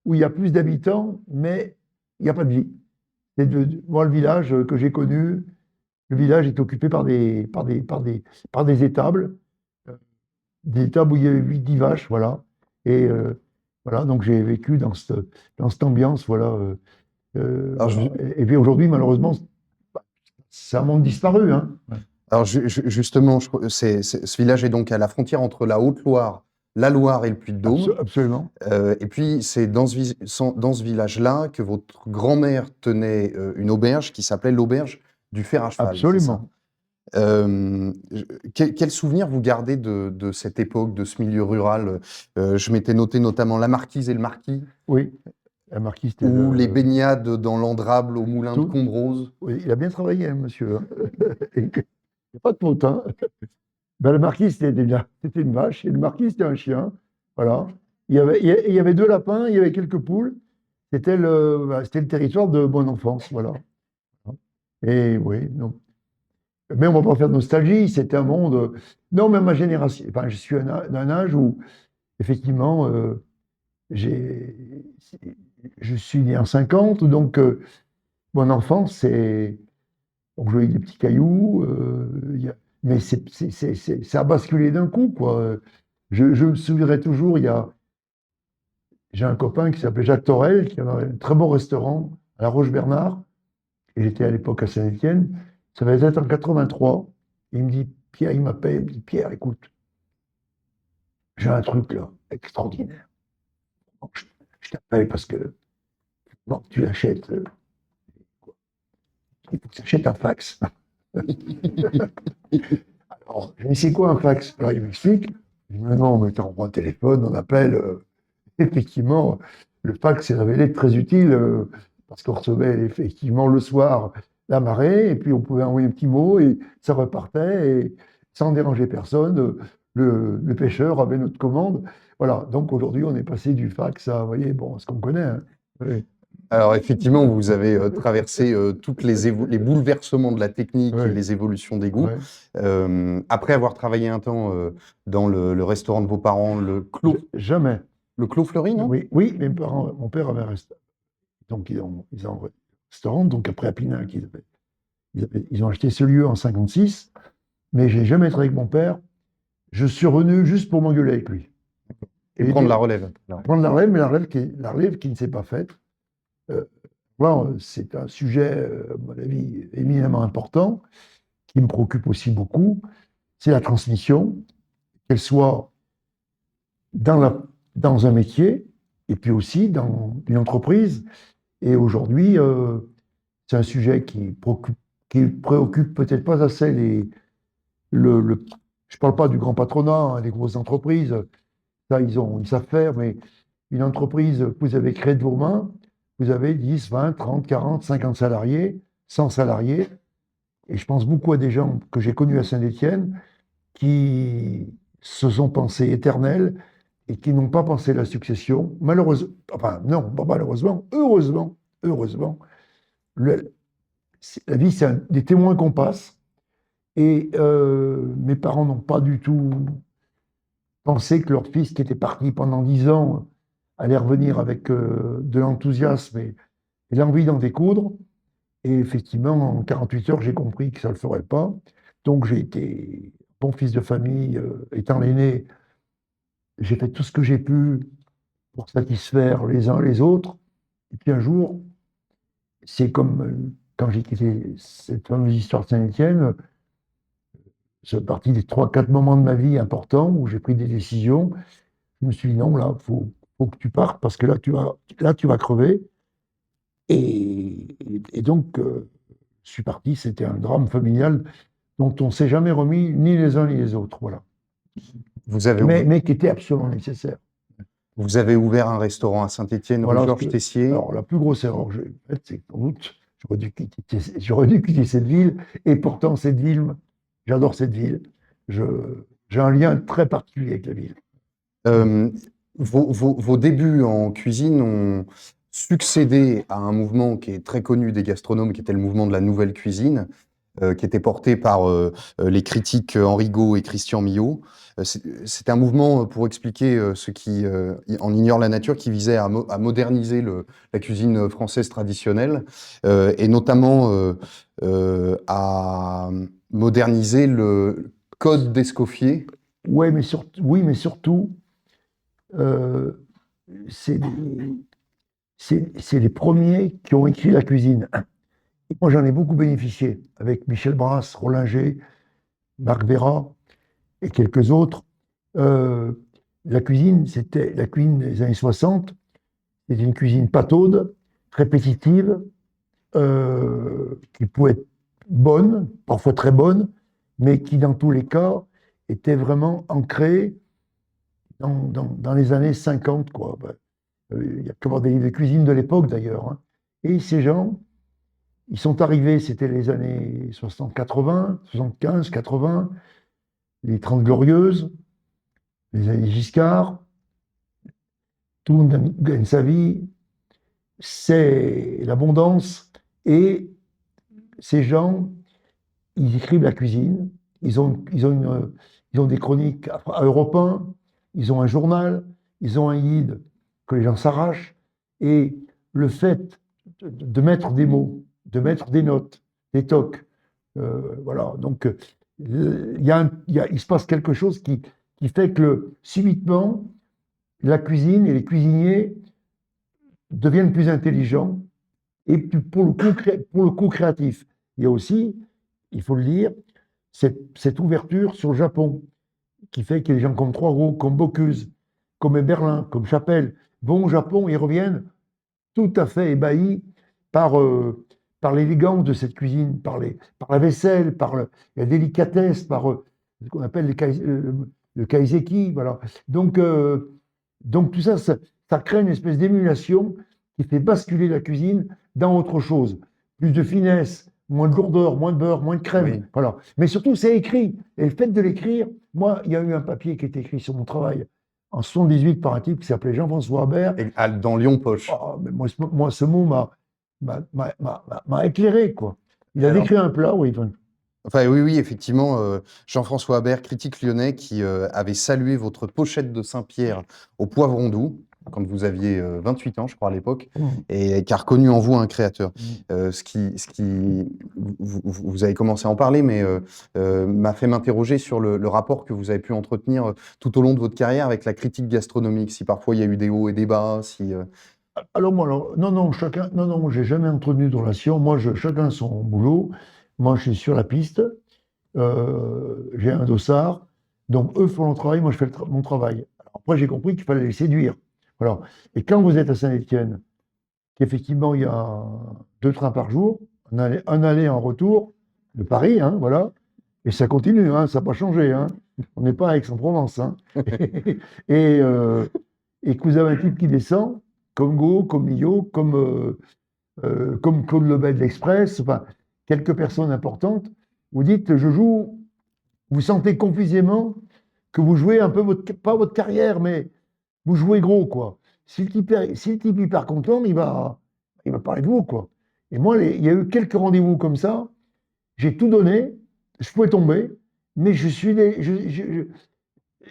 où il y a plus d'habitants, mais il n'y a pas de vie. Moi, le village que j'ai connu, le village est occupé par des étables. Des étables où il y avait 8-10 vaches, voilà. Et voilà, donc j'ai vécu dans cette ambiance, voilà. Alors, Voilà. Et puis aujourd'hui, malheureusement, c'est un monde disparu, hein. alors justement, ce village est donc à la frontière entre la Haute-Loire, la Loire et le Puy-de-Dôme. Absolument. Et puis, c'est dans ce village-là que votre grand-mère tenait une auberge qui s'appelait l'auberge du Fer à Cheval. Absolument. Quel souvenir vous gardez de cette époque, de ce milieu rural? Je m'étais noté notamment la marquise et le marquis, Oui, la marquise, c'était ou les baignades dans l'Andrable au moulin de tout. Combrose. Oui, il a bien travaillé, hein, monsieur. Hein. Il n'y a pas de faute. Hein. Ben, le marquis, c'était une vache, et le marquis, c'était un chien. Voilà. Il y avait 2 lapins, il y avait quelques poules. C'était c'était le territoire de mon enfance. Voilà. Et oui, non. Mais on ne va pas faire de nostalgie, c'était un monde. Non, mais ma génération. Enfin, je suis d'un âge où, effectivement, j'ai, je suis né en 50, donc mon enfance, c'est. Donc, je voyais des petits cailloux, mais ça a basculé d'un coup, quoi. Je me souviendrai toujours, j'ai un copain qui s'appelait Jacques Torel, qui avait un très bon restaurant à La Roche-Bernard, et j'étais à l'époque à Saint-Étienne. Ça va être en 83. Il me dit, Pierre, il m'appelle, il me dit, Pierre, écoute, j'ai un truc là, extraordinaire. Bon, je t'appelle parce que bon, tu l'achètes. Il faut que tu achètes un fax. Alors, je dis, c'est quoi un fax? Alors, il m'explique. Je dis, mais non, mais on prend le téléphone, on appelle. Effectivement, le fax s'est révélé très utile parce qu'on recevait effectivement le soir la marée et puis on pouvait envoyer un petit mot et ça repartait et sans déranger personne. Le pêcheur avait notre commande. Voilà, donc aujourd'hui, on est passé du fax à, vous voyez, bon, ce qu'on connaît. Hein. Oui. Alors effectivement, vous avez traversé toutes les bouleversements de la technique et Oui. les évolutions des goûts. Oui. Après avoir travaillé un temps dans le restaurant de vos parents, Jamais. le Clos Fleury, non? Oui, oui, mon père avait un restaurant. Donc, ils ont un restaurant. Donc, après, à Pinac, ils ont acheté ce lieu en 56. Mais j'ai jamais travaillé avec mon père. Je suis revenu juste pour m'engueuler avec lui. Et prendre la relève. Prendre la relève, mais la relève qui ne s'est pas faite. Voilà, c'est un sujet, à mon avis, éminemment important, qui me préoccupe aussi beaucoup. C'est la transmission, qu'elle soit dans un métier et puis aussi dans une entreprise. Et aujourd'hui, c'est un sujet qui préoccupe peut-être pas assez je ne parle pas du grand patronat, hein, des grosses entreprises, ça ils savent faire, mais une entreprise que vous avez créée de vos mains, vous avez 10, 20, 30, 40, 50 salariés, 100 salariés, et je pense beaucoup à des gens que j'ai connus à Saint-Étienne qui se sont pensés éternels et qui n'ont pas pensé la succession. Malheureusement, enfin non, pas malheureusement, heureusement, la vie, c'est des témoins qu'on passe. Et mes parents n'ont pas du tout pensé que leur fils, qui était parti pendant 10 ans, allait revenir avec de l'enthousiasme et l'envie d'en découdre. Et effectivement, en 48 heures, j'ai compris que ça ne le ferait pas. Donc j'ai été bon fils de famille, étant l'aîné, j'ai fait tout ce que j'ai pu pour satisfaire les uns les autres. Et puis un jour, c'est comme quand j'ai quitté cette fameuse histoire de Saint-Étienne, c'est parti des 3-4 moments de ma vie importants où j'ai pris des décisions. Je me suis dit non, là, faut que tu partes parce que là, tu vas crever. Et donc, je suis parti. C'était un drame familial dont on ne s'est jamais remis, ni les uns ni les autres. Voilà. Vous avez, ouv- Mais qui était absolument nécessaire. vous avez ouvert un restaurant à Saint-Étienne, rue Voilà, Georges Tessier. alors, la plus grosse erreur que j'ai faite, c'est qu'en doute, j'aurais dû quitter cette ville. Et pourtant, cette ville, j'adore cette ville. J'ai un lien très particulier avec la ville. Euh, vos débuts en cuisine ont succédé à un mouvement qui est très connu des gastronomes, qui était le mouvement de la nouvelle cuisine, qui était porté par les critiques Henri Gault et Christian Millot. C'était un mouvement, pour expliquer ceux qui en ignorent la nature, qui visait à moderniser la cuisine française traditionnelle, et notamment à moderniser le code d'Escoffier. Ouais, oui, mais surtout, euh, c'est c'est les premiers qui ont écrit la cuisine. Et moi, j'en ai beaucoup bénéficié avec Michel Brasse, Rollinger, Marc Vera et quelques autres. Euh, c'était la cuisine des années 60. C'était une cuisine pataude, répétitive, qui pouvait être bonne, parfois très bonne, mais qui, dans tous les cas, était vraiment ancrée dans les années 50, quoi. Il y a que voir des livres de cuisine de l'époque, d'ailleurs, hein. Et ces gens, ils sont arrivés, c'était les années 60-80, 75, 80, les 30 Glorieuses, les années Giscard, tout le monde gagne sa vie, c'est l'abondance, et ces gens, ils écrivent la cuisine, ils ont des chroniques à Europe 1, ils ont un journal, ils ont un guide que les gens s'arrachent, et le fait de mettre des mots, de mettre des notes, des tocs, voilà, donc il se passe quelque chose qui fait que subitement, la cuisine et les cuisiniers deviennent plus intelligents et pour le coup créatifs. Il y a aussi, il faut le dire, cette ouverture sur le Japon, qui fait que les gens comme Trois-Roues, comme Bocuse, comme Berlin, comme Chapelle, vont au Japon et reviennent tout à fait ébahis par, par l'élégance de cette cuisine, par la vaisselle, la délicatesse, par ce qu'on appelle le kaiseki. Voilà. Donc, donc tout ça, ça crée une espèce d'émulation qui fait basculer la cuisine dans autre chose. Plus de finesse, moins de lourdeur, moins de beurre, moins de crème. Oui. Voilà. Mais surtout, c'est écrit. Et le fait de l'écrire, moi, il y a eu un papier qui est écrit sur mon travail en 78 par un type qui s'appelait Jean-François Habert. Et dans Lyon Poche. Oh, mais moi, ce mot m'a éclairé, quoi. Il a Alors, décrit un plat, oui. enfin, oui, oui, effectivement, Jean-François Habert, critique lyonnais, qui avait salué votre pochette de Saint-Pierre au poivron doux, quand vous aviez 28 ans, je crois, à l'époque, et qui a reconnu en vous un créateur. Vous avez commencé à en parler, mais m'a fait m'interroger sur le rapport que vous avez pu entretenir tout au long de votre carrière avec la critique gastronomique, si parfois il y a eu des hauts et des bas, si... Alors, moi, non, j'ai jamais entretenu de relation. Moi, chacun son boulot. Moi, je suis sur la piste. J'ai un dossard. Donc, eux font leur travail, moi, je fais mon travail. Alors, après, j'ai compris qu'il fallait les séduire. Voilà. Et quand vous êtes à Saint-Étienne, qu'effectivement, il y a 2 trains par jour, un aller, un retour de Paris, hein, voilà. Et ça continue, hein, ça n'a pas changé, hein. On n'est pas à Aix-en-Provence, hein. Et, et que vous avez un type qui descend, comme Go, comme Millot, comme Claude Lebel de l'Express, enfin, quelques personnes importantes, vous dites, je joue, vous sentez confusément que vous jouez un peu, pas votre carrière, mais vous jouez gros, quoi. Si le type est hyper content, il va parler de vous, quoi. Et moi, il y a eu quelques rendez-vous comme ça, j'ai tout donné, je pouvais tomber, mais je suis,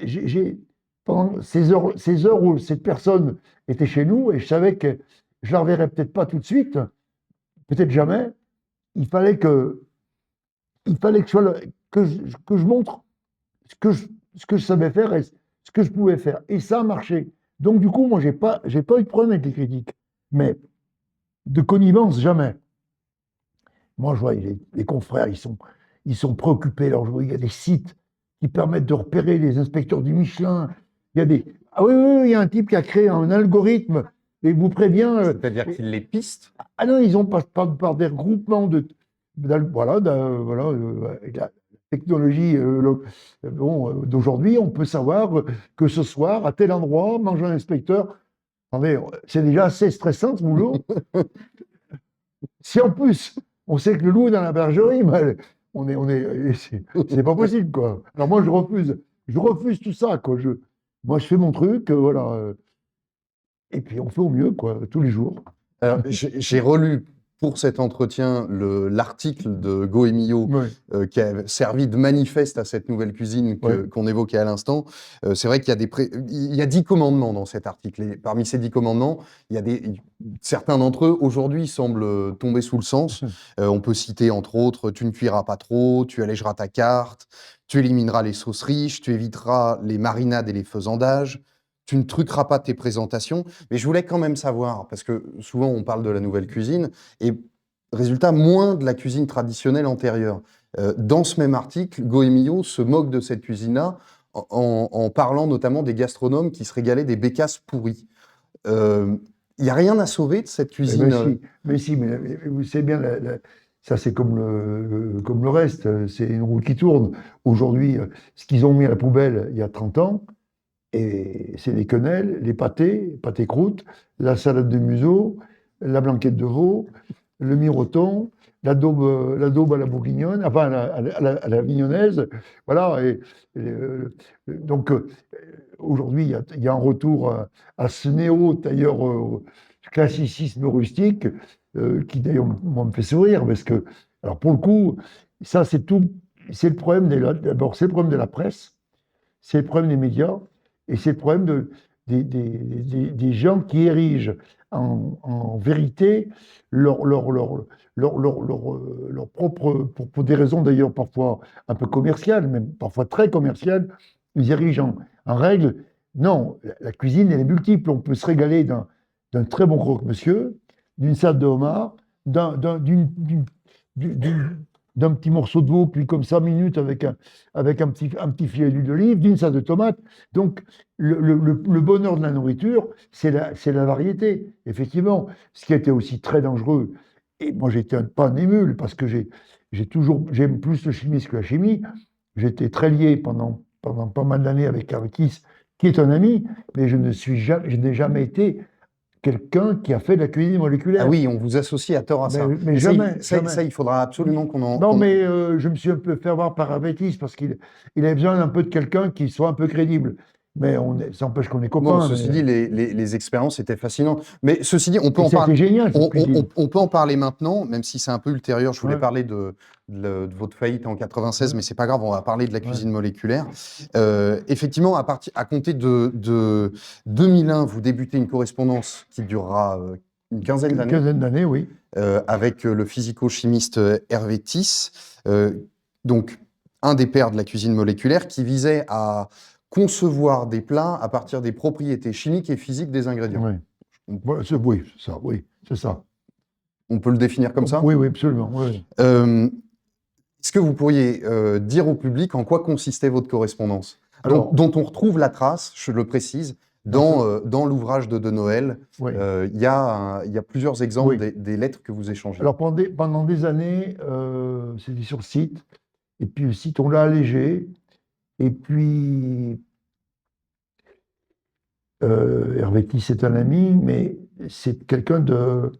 j'ai, pendant ces heures où cette personne était chez nous et je savais que je la reverrais peut-être pas tout de suite, peut-être jamais, il fallait que, que je montre ce que je savais faire et ce que je pouvais faire. Et ça a marché. Donc, du coup, moi, j'ai pas eu de problème avec les critiques. Mais de connivence, jamais. Moi, je vois les confrères, ils sont préoccupés. Alors, je vois, il y a des sites qui permettent de repérer les inspecteurs du Michelin. Il y a des... Ah oui, oui, oui, il y a un type qui a créé un algorithme et il vous prévient. C'est-à-dire qu'il les piste. Ah non, ils ont par des regroupements voilà, avec la technologie bon, d'aujourd'hui, on peut savoir que ce soir, à tel endroit, mange un inspecteur. Attendez, c'est déjà assez stressant ce boulot. Si en plus, on sait que le loup est dans la bergerie, c'est pas possible, quoi. Alors moi, je refuse tout ça, quoi. Moi, je fais mon truc, voilà, et puis on fait au mieux, quoi, tous les jours. Alors, j'ai relu pour cet entretien l'article de Goemio Ouais. qui a servi de manifeste à cette nouvelle cuisine Ouais. qu'on évoquait à l'instant. C'est vrai qu'il y a il y a 10 commandements dans cet article. Et parmi ces 10 commandements, il y a certains d'entre eux aujourd'hui semblent tomber sous le sens. On peut citer entre autres: tu ne cuiras pas trop, tu allégeras ta carte, tu élimineras les sauces riches, tu éviteras les marinades et les faisandages, tu ne truqueras pas tes présentations. Mais je voulais quand même savoir, parce que souvent on parle de la nouvelle cuisine, et résultat, moins de la cuisine traditionnelle antérieure. Dans ce même article, Goemio se moque de cette cuisine-là en parlant notamment des gastronomes qui se régalaient des bécasses pourries. Il n'y a rien à sauver de cette cuisine. Mais si, mais vous savez bien, ça c'est comme le reste, c'est une roue qui tourne. Aujourd'hui, ce qu'ils ont mis à la poubelle il y a 30 ans, et c'est les quenelles, les pâtés croûtes, la salade de museau, la blanquette de veau, le miroton, l'adobe à la bourguignonne, enfin à la mignonnaise. Voilà. Donc aujourd'hui, il y a un retour à ce d'ailleurs classicisme rustique, qui d'ailleurs moi, me fait sourire, parce que, alors pour le coup, ça c'est tout, c'est le problème d'abord, c'est le problème de la presse, c'est le problème des médias, et c'est le problème des gens qui érigent en vérité leur propre, pour des raisons d'ailleurs parfois un peu commerciales, même parfois très commerciales, ils érigent en règle. Non, la cuisine, elle est multiple. On peut se régaler d'un très bon croque-monsieur, d'une salade de homard, d'une- d'un petit morceau de veau cuit comme 5 minutes avec un petit filet d'huile d'olive, d'une salade de tomate. Donc, le bonheur de la nourriture, c'est la variété, effectivement. Ce qui était aussi très dangereux, et moi j'étais pas un émule, parce que j'aime plus le chimisme que la chimie. J'étais très lié pendant pas mal d'années avec Carikis, qui est un ami, mais je n'ai jamais été quelqu'un qui a fait de la cuisine Ah moléculaire. oui, on vous associe à tort à ça. Mais Et jamais, ça, jamais. ça, il faudra absolument Non, mais je me suis un peu fait avoir par Avétis parce il avait besoin un peu de quelqu'un qui soit un peu crédible. Mais ça empêche qu'on est Bon, copains. ceci dit, les expériences étaient fascinantes. Mais ceci dit, on peut Et en ça a parler. été génial, cette cuisine. On peut en parler maintenant, même si c'est un peu ultérieur. Je voulais Ouais, parler de votre faillite en 96, ouais, mais c'est pas grave, on va parler de la ouais, cuisine moléculaire. Effectivement, à compter de 2001, vous débutez une correspondance qui durera une quinzaine une d'années quinzaine d'années, oui. avec le physico-chimiste Hervé Tisse, donc un des pères de la cuisine moléculaire, qui visait à concevoir des plats à partir des propriétés chimiques et physiques des ingrédients. Ouais. On, Ouais, oui, c'est ça. on peut le définir comme ça? Oui, oui, absolument. Oui. Est-ce que vous pourriez dire au public en quoi consistait votre correspondance, Alors, dont on retrouve la trace, je le précise, dans l'ouvrage de Noël. oui, Il y a plusieurs exemples oui. des lettres que vous échangez. Alors, pendant des années, c'était sur le site. Et puis, le site, on l'a allégé. Et puis, Hervé Tisse est un ami, mais c'est quelqu'un de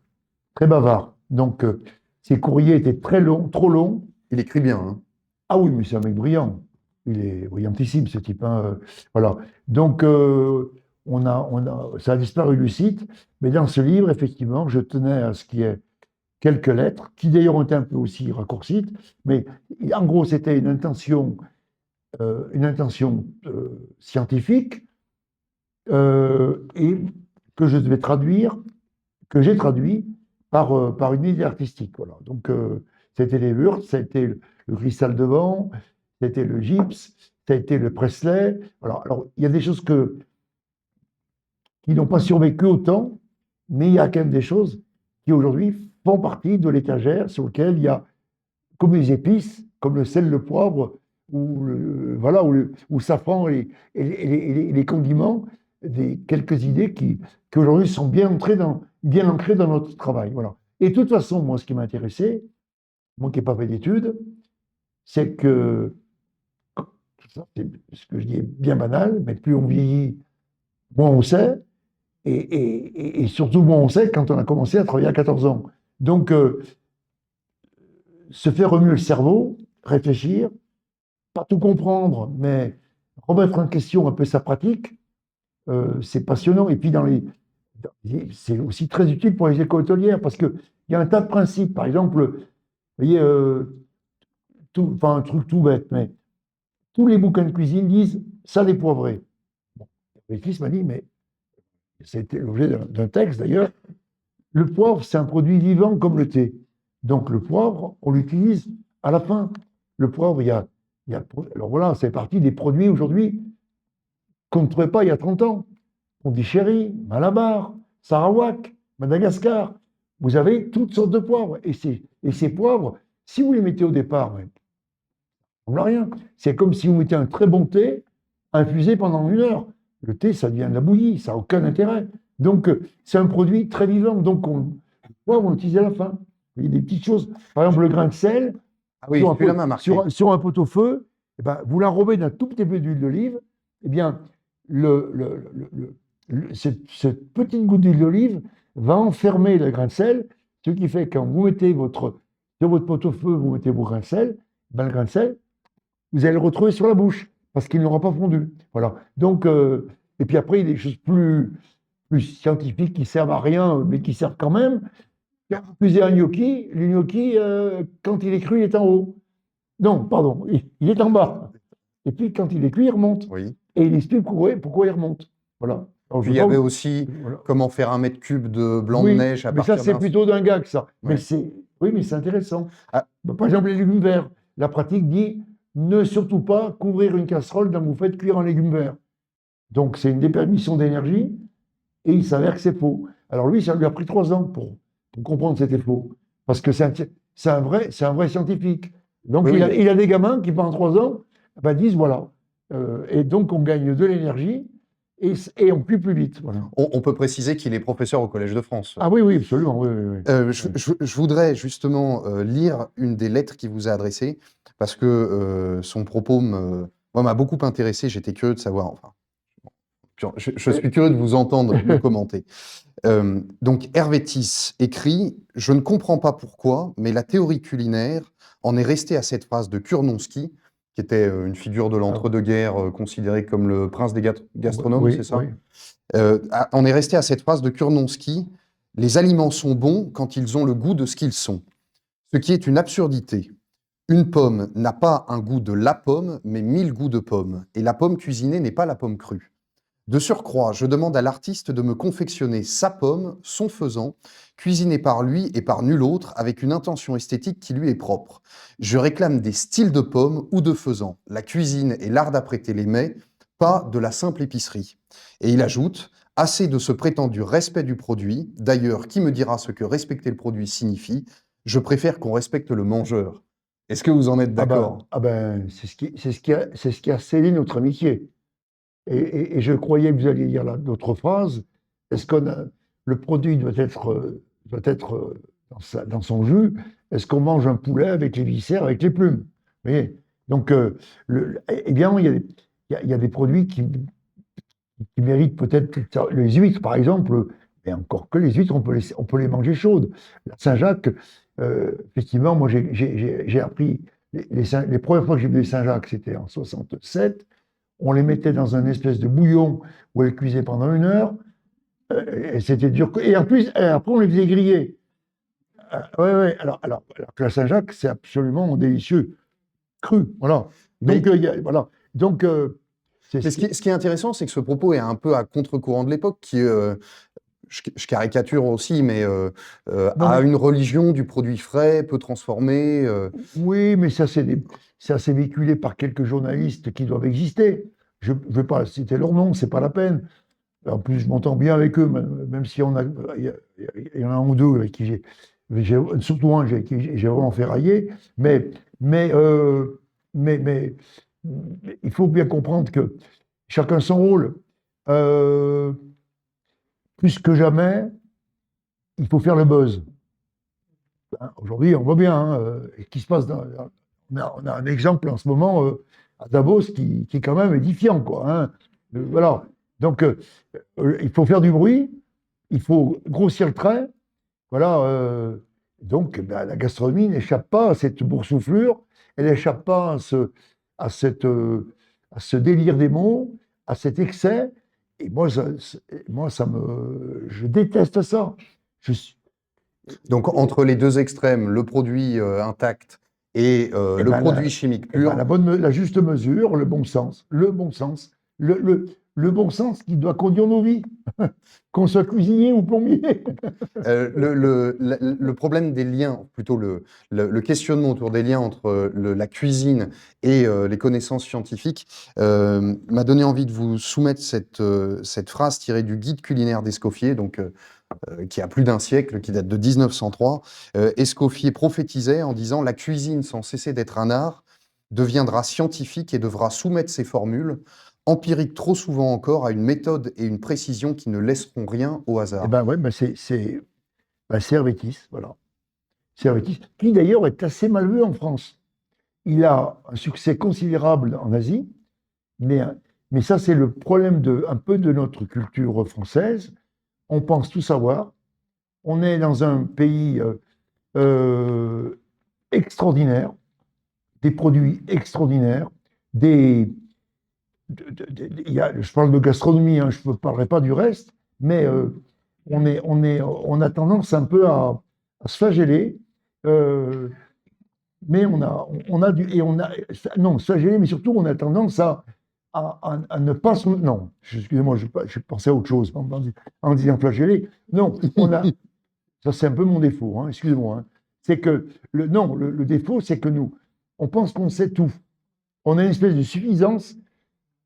très bavard. Donc, ses courriers étaient très longs, trop longs. Il écrit bien, hein. Ah oui, mais c'est un mec brillant. Il est brillantissime, ce type, hein, voilà. Donc, ça a disparu du site. Mais dans ce livre, effectivement, je tenais à ce qu'il y ait quelques lettres, qui d'ailleurs ont été un peu aussi raccourcies. Mais en gros, c'était une intention scientifique, et que je devais traduire, que j'ai traduit par une idée artistique. Voilà. Donc, c'était les Wurtz, c'était le cristal de vent, c'était le gypse, c'était le Presley. Voilà. Alors, il y a des choses qui n'ont pas survécu autant, mais il y a quand même des choses qui aujourd'hui font partie de l'étagère sur laquelle il y a, comme les épices, comme le sel, le poivre, voilà, ou le safran les condiments, quelques idées qui aujourd'hui sont bien ancrées dans notre travail. Voilà. Et de toute façon, moi, ce qui m'intéressait, moi qui n'ai pas fait d'études, c'est que, c'est ce que je dis est bien banal, mais plus on vieillit, moins on sait, et surtout moins on sait quand on a commencé à travailler à 14 ans. Donc, se faire remuer le cerveau, réfléchir, pas tout comprendre, mais remettre en question un peu sa pratique, c'est passionnant. Et puis, c'est aussi très utile pour les écoles hôtelières parce qu'il y a un tas de principes. Par exemple, vous voyez, un truc tout bête, mais tous les bouquins de cuisine disent salé poivré. Bon, Chris m'a dit, mais c'était l'objet d'un texte d'ailleurs. Le poivre, c'est un produit vivant comme le thé. Donc le poivre, on l'utilise à la fin. Le poivre, alors voilà, c'est partie des produits aujourd'hui qu'on ne trouvait pas il y a 30 ans. On dit chéri, Malabar, Sarawak, Madagascar. Vous avez toutes sortes de poivres. Et ces poivres, si vous les mettez au départ, on n'a rien. C'est comme si vous mettez un très bon thé infusé pendant 1 heure. Le thé, ça devient de la bouillie, ça n'a aucun intérêt. Donc, c'est un produit très vivant. Donc, on l'utilise à la fin. Il y a des petites choses. Par exemple, le grain de sel, Ah oui, celui-là m'a marqué. sur un pot-au-feu, eh ben, vous l'enrobez d'un tout petit peu d'huile d'olive. Eh bien, cette petite goutte d'huile d'olive va enfermer le grain de sel, ce qui fait que quand vous mettez sur votre pot-au-feu, vous mettez vos grains de sel, ben, le grain de sel, vous allez le retrouver sur la bouche, parce qu'il n'aura pas fondu. Voilà. Donc, et puis après, il y a des choses plus scientifiques qui servent à rien, mais qui servent quand même. Quand vous cuisez un gnocchi, le gnocchi, quand il est cru, il est en haut. Non, pardon, il est en bas. Et puis, quand il est cuit, il remonte. Oui. Et il explique pourquoi il remonte. Voilà. Alors, Puis il y avait aussi voilà. comment faire 1 m3 de blanc de neige à mais partir ça, c'est plutôt d'un gag, ça. Ouais. Oui, mais c'est intéressant. Ah. Par exemple, les légumes verts. La pratique dit ne surtout pas couvrir une casserole dont vous faites cuire un légume vert. Donc, c'est une déperdition d'énergie et il s'avère que c'est faux. Alors, lui, ça lui a pris 3 ans pour comprendre que c'était faux. Parce que c'est un vrai scientifique. Donc, Oui, il a des gamins qui, pendant 3 ans, disent voilà. Et donc, on gagne de l'énergie et on cuit plus vite. Voilà. On peut préciser qu'il est professeur au Collège de France. Ah oui, absolument. Oui. Je voudrais justement lire une des lettres qu'il vous a adressées, parce que son propos m'a beaucoup intéressé. J'étais curieux de savoir. Enfin, je suis curieux de vous entendre le commenter. Donc, Hervétis écrit « Je ne comprends pas pourquoi, mais la théorie culinaire en est restée à cette phrase de Kurnonski, qui était une figure de l'entre-deux-guerres considérée comme le prince des gastronomes, c'est ça ? Oui. On est resté à cette phrase de Kurnonski « Les aliments sont bons quand ils ont le goût de ce qu'ils sont », ce qui est une absurdité. Une pomme n'a pas un goût de la pomme, mais 1000 goûts de pomme, et la pomme cuisinée n'est pas la pomme crue. De surcroît, je demande à l'artiste de me confectionner sa pomme, son faisan, cuisiné par lui et par nul autre, avec une intention esthétique qui lui est propre. Je réclame des styles de pommes ou de faisan. La cuisine est l'art d'apprêter les mets, pas de la simple épicerie. Et il ajoute, assez de ce prétendu respect du produit. D'ailleurs, qui me dira ce que respecter le produit signifie? Je préfère qu'on respecte le mangeur. Est-ce que vous en êtes d'accord? C'est ce qui a scellé notre amitié. Et je croyais que vous alliez dire l'autre phrase. Est-ce que le produit doit être dans son jus? Est-ce qu'on mange un poulet avec les viscères, avec les plumes? Vous voyez? Donc, évidemment, il y a des produits qui méritent peut-être les huîtres, par exemple. Mais encore que les huîtres, on peut les manger chaudes. La Saint-Jacques, effectivement, moi, j'ai appris les premières fois que j'ai vu les Saint-Jacques, c'était en 67. On les mettait dans un espèce de bouillon où elles cuisaient pendant 1 heure. Et c'était dur. Et en plus, après, on les faisait griller. Ouais. Alors que la Saint-Jacques, c'est absolument délicieux. Cru. Voilà. Donc, voilà. Donc, ce qui est intéressant, c'est que ce propos est un peu à contre-courant de l'époque, qui, je caricature aussi, mais a une religion du produit frais, peu transformé. Oui, mais ça, c'est véhiculé par quelques journalistes qui doivent exister. Je ne vais pas citer leur nom, c'est pas la peine. En plus, je m'entends bien avec eux, même si il y en a un ou deux avec qui Surtout un, j'ai vraiment ferraillé, mais, mais, euh, mais il faut bien comprendre que chacun son rôle. Euh, Plus que jamais, il faut faire le buzz. Hein, aujourd'hui, on voit bien ce qui se passe. On a un exemple en ce moment à Davos qui est quand même édifiant, quoi. Hein. Voilà. Donc, il faut faire du bruit, il faut grossir le trait. Voilà. Donc, ben, la gastronomie n'échappe pas à cette boursouflure, elle n'échappe pas à, cette, à ce délire des mots, à cet excès. Et moi, je déteste ça. Je suis, Donc, entre les deux extrêmes, le produit intact et eh le ben, produit chimique eh ben, pur, la juste mesure, le bon sens, le bon sens qui doit conduire nos vies, qu'on soit cuisinier ou plombier. le problème des liens, plutôt le questionnement autour des liens entre la cuisine et les connaissances scientifiques, m'a donné envie de vous soumettre cette phrase tirée du guide culinaire d'Escoffier, donc, qui a plus d'un siècle, qui date de 1903. Escoffier prophétisait en disant: la cuisine, sans cesser d'être un art, deviendra scientifique et devra soumettre ses formules, empiriques trop souvent encore, à une méthode et une précision qui ne laisseront rien au Eh hasard. ben ouais, ben c'est Hervétis, voilà. C'est Hervétis, qui d'ailleurs est assez mal vu en France. Il a un succès considérable en Asie, mais, mais ça c'est le problème un peu de notre culture française. On pense tout savoir. On est dans un pays euh, extraordinaire, des produits extraordinaires, des, je parle de gastronomie, hein, je ne parlerai pas du reste, mais on a tendance un peu à se flageller, euh, mais on a du, et on a, non, se flageller, mais surtout on a tendance à ne pas, non, excusez-moi, je pensais à autre chose en disant flageller, non, ça c'est un peu mon défaut, hein, excusez-moi, hein. C'est que, non, le défaut, c'est que nous, on pense qu'on sait tout. On a une espèce de suffisance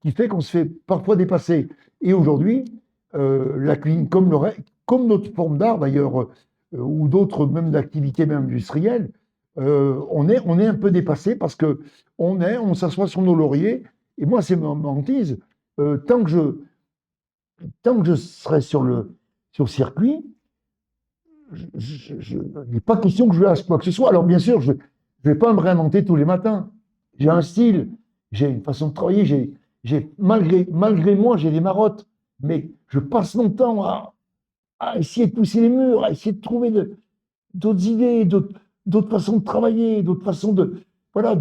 qui fait qu'on se fait parfois dépasser. Et aujourd'hui, la cuisine, comme notre forme d'art d'ailleurs, ou d'autres même d'activités même industrielles, on est un peu dépassé parce que on s'assoit sur nos lauriers. Et moi, c'est ma hantise. Tant que je serai sur le circuit, il n'est pas question que je fasse quoi que ce soit. Alors bien sûr, je ne vais pas me réinventer tous les matins. J'ai un style, j'ai une façon de travailler, malgré moi, j'ai des marottes, mais je passe mon temps à essayer de pousser les murs, à essayer de trouver d'autres idées, d'autres façons de travailler, d'autres façons de... Voilà,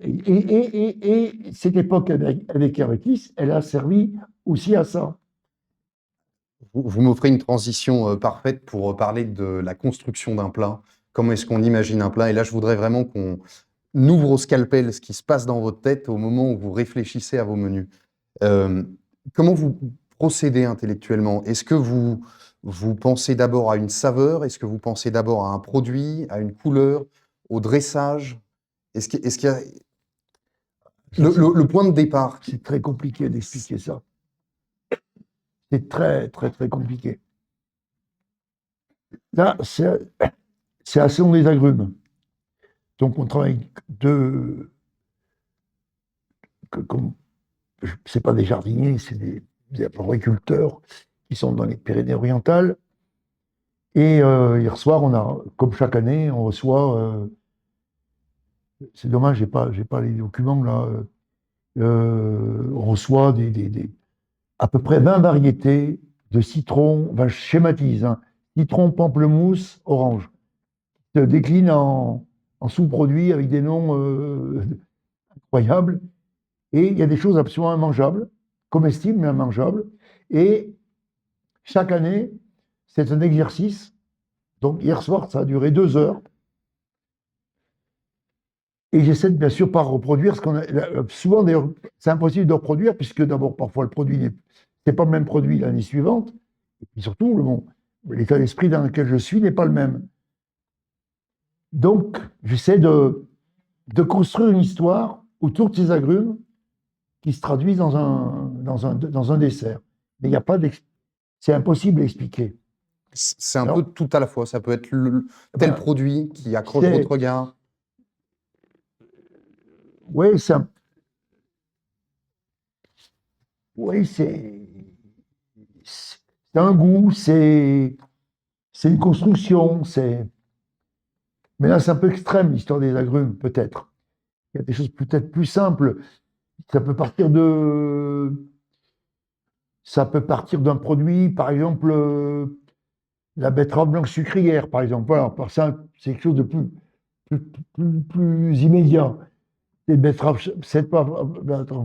et cette époque avec Hervétis, elle a servi aussi à ça. Vous m'offrez une transition parfaite pour parler de la construction d'un plat. Comment est-ce qu'on imagine un plat? Et là, je voudrais vraiment qu'on ouvre au scalpel ce qui se passe dans votre tête au moment où vous réfléchissez à vos menus. Euh, Comment vous procédez intellectuellement? Est-ce que vous pensez d'abord à une saveur? Est-ce que vous pensez d'abord à un produit, à une couleur, au dressage? Est-ce qu'il y a le point de départ? C'est très compliqué d'expliquer ça. C'est très, très, très compliqué. Là, c'est la saison des agrumes. Donc, on travaille comme, c'est pas des jardiniers, c'est des arboriculteurs qui sont dans les Pyrénées-Orientales. Et hier soir, comme chaque année, on reçoit, c'est dommage, j'ai pas les documents là, on reçoit à peu près 20 variétés de citron, enfin, je schématise, hein, citron, pamplemousse, orange. Se décline en sous-produits avec des noms incroyables. Et il y a des choses absolument immangeables, comestibles mais immangeables. Et chaque année, c'est un exercice. Donc hier soir, ça a duré 2 heures. Et j'essaie bien sûr pas reproduire ce qu'on a. Souvent, d'ailleurs, c'est impossible de reproduire, puisque d'abord, parfois, le produit n'est pas le même produit l'année suivante. Et puis surtout, l'état d'esprit dans lequel je suis n'est pas le même. Donc, j'essaie de construire une histoire autour de ces agrumes qui se traduisent dans un dessert. Mais il n'y a pas c'est impossible à expliquer. C'est un Alors, peu tout à la fois. Ça peut être tel ben, produit qui accroche c'est, votre regard. ouais, ouais, c'est un goût, c'est une construction, mais là, c'est un peu extrême, l'histoire des agrumes, peut-être. Il y a des choses peut-être plus simples. Ça peut partir de, ça peut partir d'un produit, par exemple, la betterave blanche sucrière, par exemple. Voilà, ça, c'est quelque chose de plus, plus immédiat. Cette betterave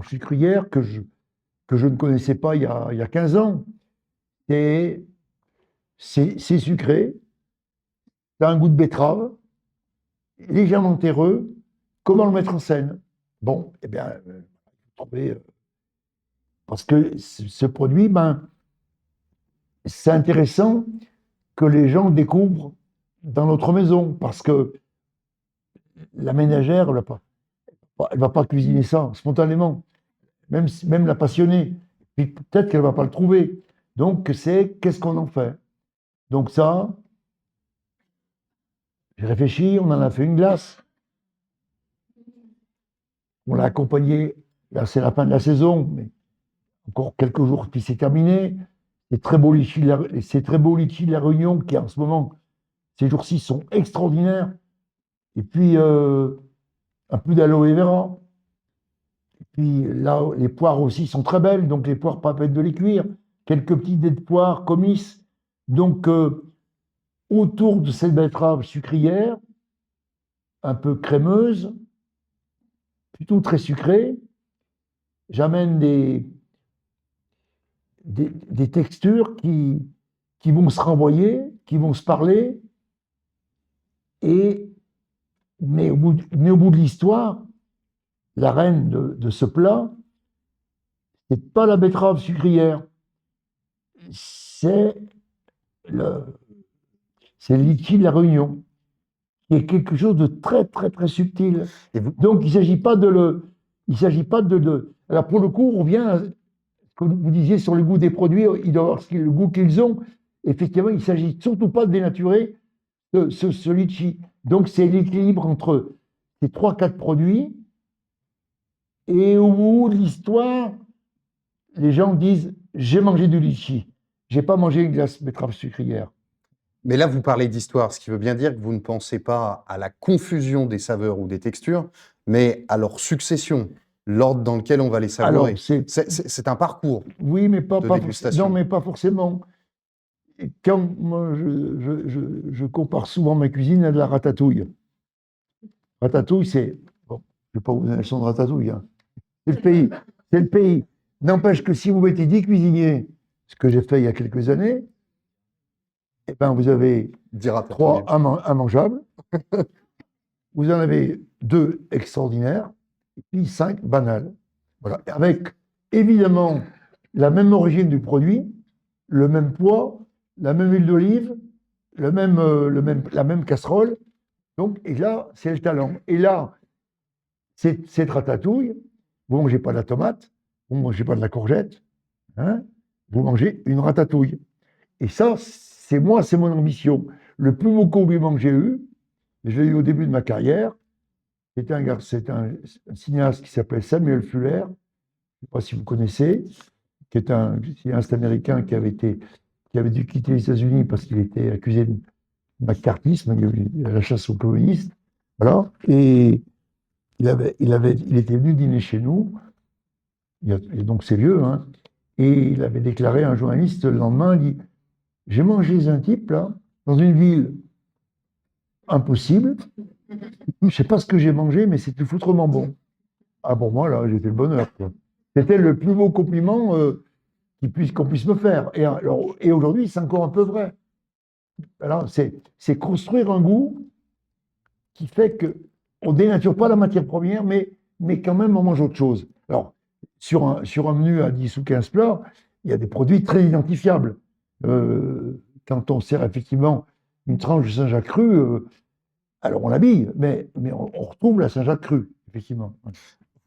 sucrière que je ne connaissais pas il y a 15 ans, et c'est sucré, ça a un goût de betterave, légèrement terreux. Comment le mettre en scène? Bon, eh bien, trouver, parce que ce produit, ben, c'est intéressant que les gens découvrent dans notre maison, parce que la ménagère, elle va pas cuisiner ça spontanément, même la passionnée. Puis peut-être qu'elle va pas le trouver. Donc, qu'est-ce qu'on en fait? Donc ça, j'ai réfléchi, on en a fait une glace. On l'a accompagné, là c'est la fin de la saison, mais encore quelques jours puis c'est terminé. Ces très beaux litchis de la Réunion qui en ce moment, ces jours-ci, sont extraordinaires. Et puis un peu d'aloe vera. Et puis là, les poires aussi sont très belles, donc les poires pas peine de les cuire. Quelques petits dés de poire, comices. Donc autour de cette betterave sucrière, un peu crémeuse, plutôt très sucrée, j'amène des textures qui vont se renvoyer, qui vont se parler, et, mais au bout de l'histoire, la reine de ce plat, c'est pas la betterave sucrière, c'est le, c'est le litchi de la Réunion, qui est quelque chose de très, très, très subtil. Et vous, Donc, il s'agit pas alors, pour le coup, on revient à ce que vous disiez sur le goût des produits, ils doivent avoir le goût qu'ils ont. Effectivement, il ne s'agit surtout pas de dénaturer ce litchi. Donc, c'est l'équilibre entre ces 3-4 produits et au bout de l'histoire, les gens disent j'ai mangé du litchi, j'ai pas mangé une glace betterave sucrière. mais là, vous parlez d'histoire, ce qui veut bien dire que vous ne pensez pas à la confusion des saveurs ou des textures, mais à leur succession, l'ordre dans lequel on va les Alors, savourer. C'est un parcours oui, mais de non, dégustation. mais pas forcément. Quand moi, je compare souvent ma cuisine à de la ratatouille. Ratatouille, c'est. Bon, je ne vais pas vous donner la leçon de ratatouille. Hein. C'est le pays. C'est le pays. N'empêche que si vous mettez 10 cuisiniers, ce que j'ai fait il y a quelques années, eh ben vous avez 3 immangeables, vous en avez 2 extraordinaires, et puis 5 banales. Voilà. Avec évidemment la même origine du produit, le même poids, la même huile d'olive, la même casserole. Donc, et là, c'est le talent. Et là, cette ratatouille, vous ne mangez pas de la tomate, vous ne mangez pas de la courgette, hein, vous mangez une ratatouille. Et ça, c'est moi, c'est mon ambition. Le plus beau compliment que j'ai eu, je l'ai eu au début de ma carrière, c'est un cinéaste qui s'appelait Samuel Fuller, je ne sais pas si vous connaissez, qui est un cinéaste américain qui avait dû quitter les États-Unis parce qu'il était accusé de macartisme, il y a la chasse aux communistes. Voilà. Et il était venu dîner chez nous, et donc c'est vieux, hein, et il avait déclaré à un journaliste le lendemain, il dit, j'ai mangé un type, là, dans une ville impossible, je ne sais pas ce que j'ai mangé, mais c'était foutrement bon. Ah, pour moi, là, j'étais le bonheur, quoi. C'était le plus beau compliment qu'on puisse me faire. Et aujourd'hui, c'est encore un peu vrai. Alors, c'est construire un goût qui fait qu'on ne dénature pas la matière première, mais quand même, on mange autre chose. Alors, sur un menu à 10 ou 15 plats, il y a des produits très identifiables. Quand on sert effectivement une tranche de Saint-Jacques cru, alors on l'habille, mais on retrouve la Saint-Jacques cru, effectivement.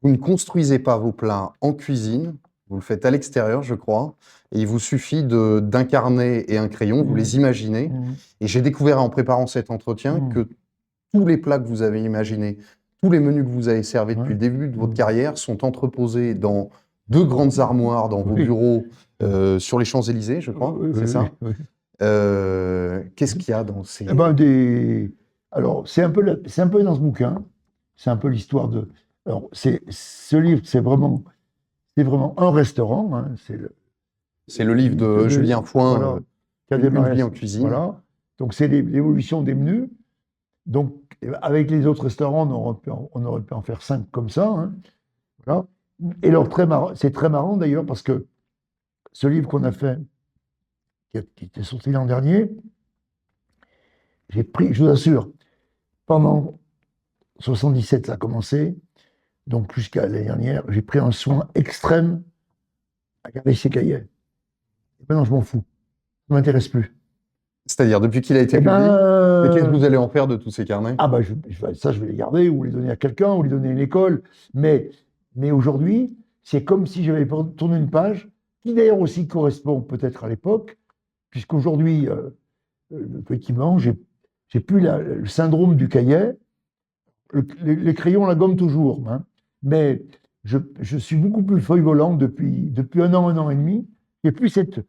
Vous ne construisez pas vos plats en cuisine, Vous le faites à l'extérieur, je crois, et il vous suffit d'un carnet et un crayon, vous les imaginez. Et j'ai découvert en préparant cet entretien que tous les plats que vous avez imaginés, tous les menus que vous avez servis depuis le début de votre carrière sont entreposés dans 2 grandes armoires dans vos bureaux sur les Champs-Élysées, je crois, c'est ça? Qu'est-ce qu'il y a dans ces... Eh ben, alors, c'est un peu dans ce bouquin, c'est un peu l'histoire de... Alors, ce livre, c'est vraiment un restaurant, hein, C'est le livre de Julien Fouin, voilà, qui a Une démarré, vie en cuisine. voilà. Donc, c'est l'évolution des menus. Donc, avec les autres restaurants, on aurait pu en faire 5 comme ça, hein, voilà. Et alors, c'est très marrant d'ailleurs, parce que ce livre qu'on a fait, qui était sorti l'an dernier, j'ai pris, je vous assure, pendant 77, ça a commencé, donc jusqu'à l'année dernière, j'ai pris un soin extrême à garder ces cahiers. Et maintenant, je m'en fous. Ça ne m'intéresse plus. C'est-à-dire, depuis qu'il a été Eh publié, ben, mais qu'est-ce que vous allez en faire de tous ces carnets? ah ben, ça, je vais les garder ou les donner à quelqu'un ou les donner à une école. Mais aujourd'hui, c'est comme si j'avais tourné une page qui d'ailleurs aussi correspond peut-être à l'époque, puisqu'aujourd'hui, effectivement, j'ai plus le syndrome du cahier. Les crayons, la gomme toujours, hein. Mais je suis beaucoup plus feuille volante depuis 1 an et demi. Et puis cette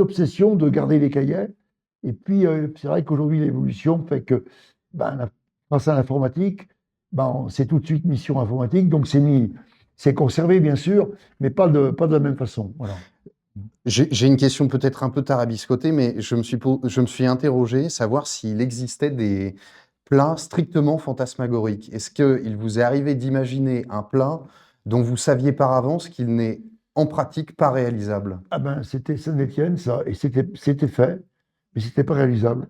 obsession de garder les cahiers. Et puis, c'est vrai qu'aujourd'hui, l'évolution fait que, grâce à l'informatique, c'est tout de suite mission informatique. Donc, c'est conservé, bien sûr, mais pas de la même façon. Voilà. J'ai une question peut-être un peu tarabiscotée, mais je me suis interrogé, savoir s'il existait des plats strictement fantasmagoriques. Est-ce qu'il vous est arrivé d'imaginer un plat dont vous saviez par avance qu'il n'est en pratique pas réalisable? Ah ben, c'était Saint-Étienne, ça, et c'était fait, mais c'était pas réalisable.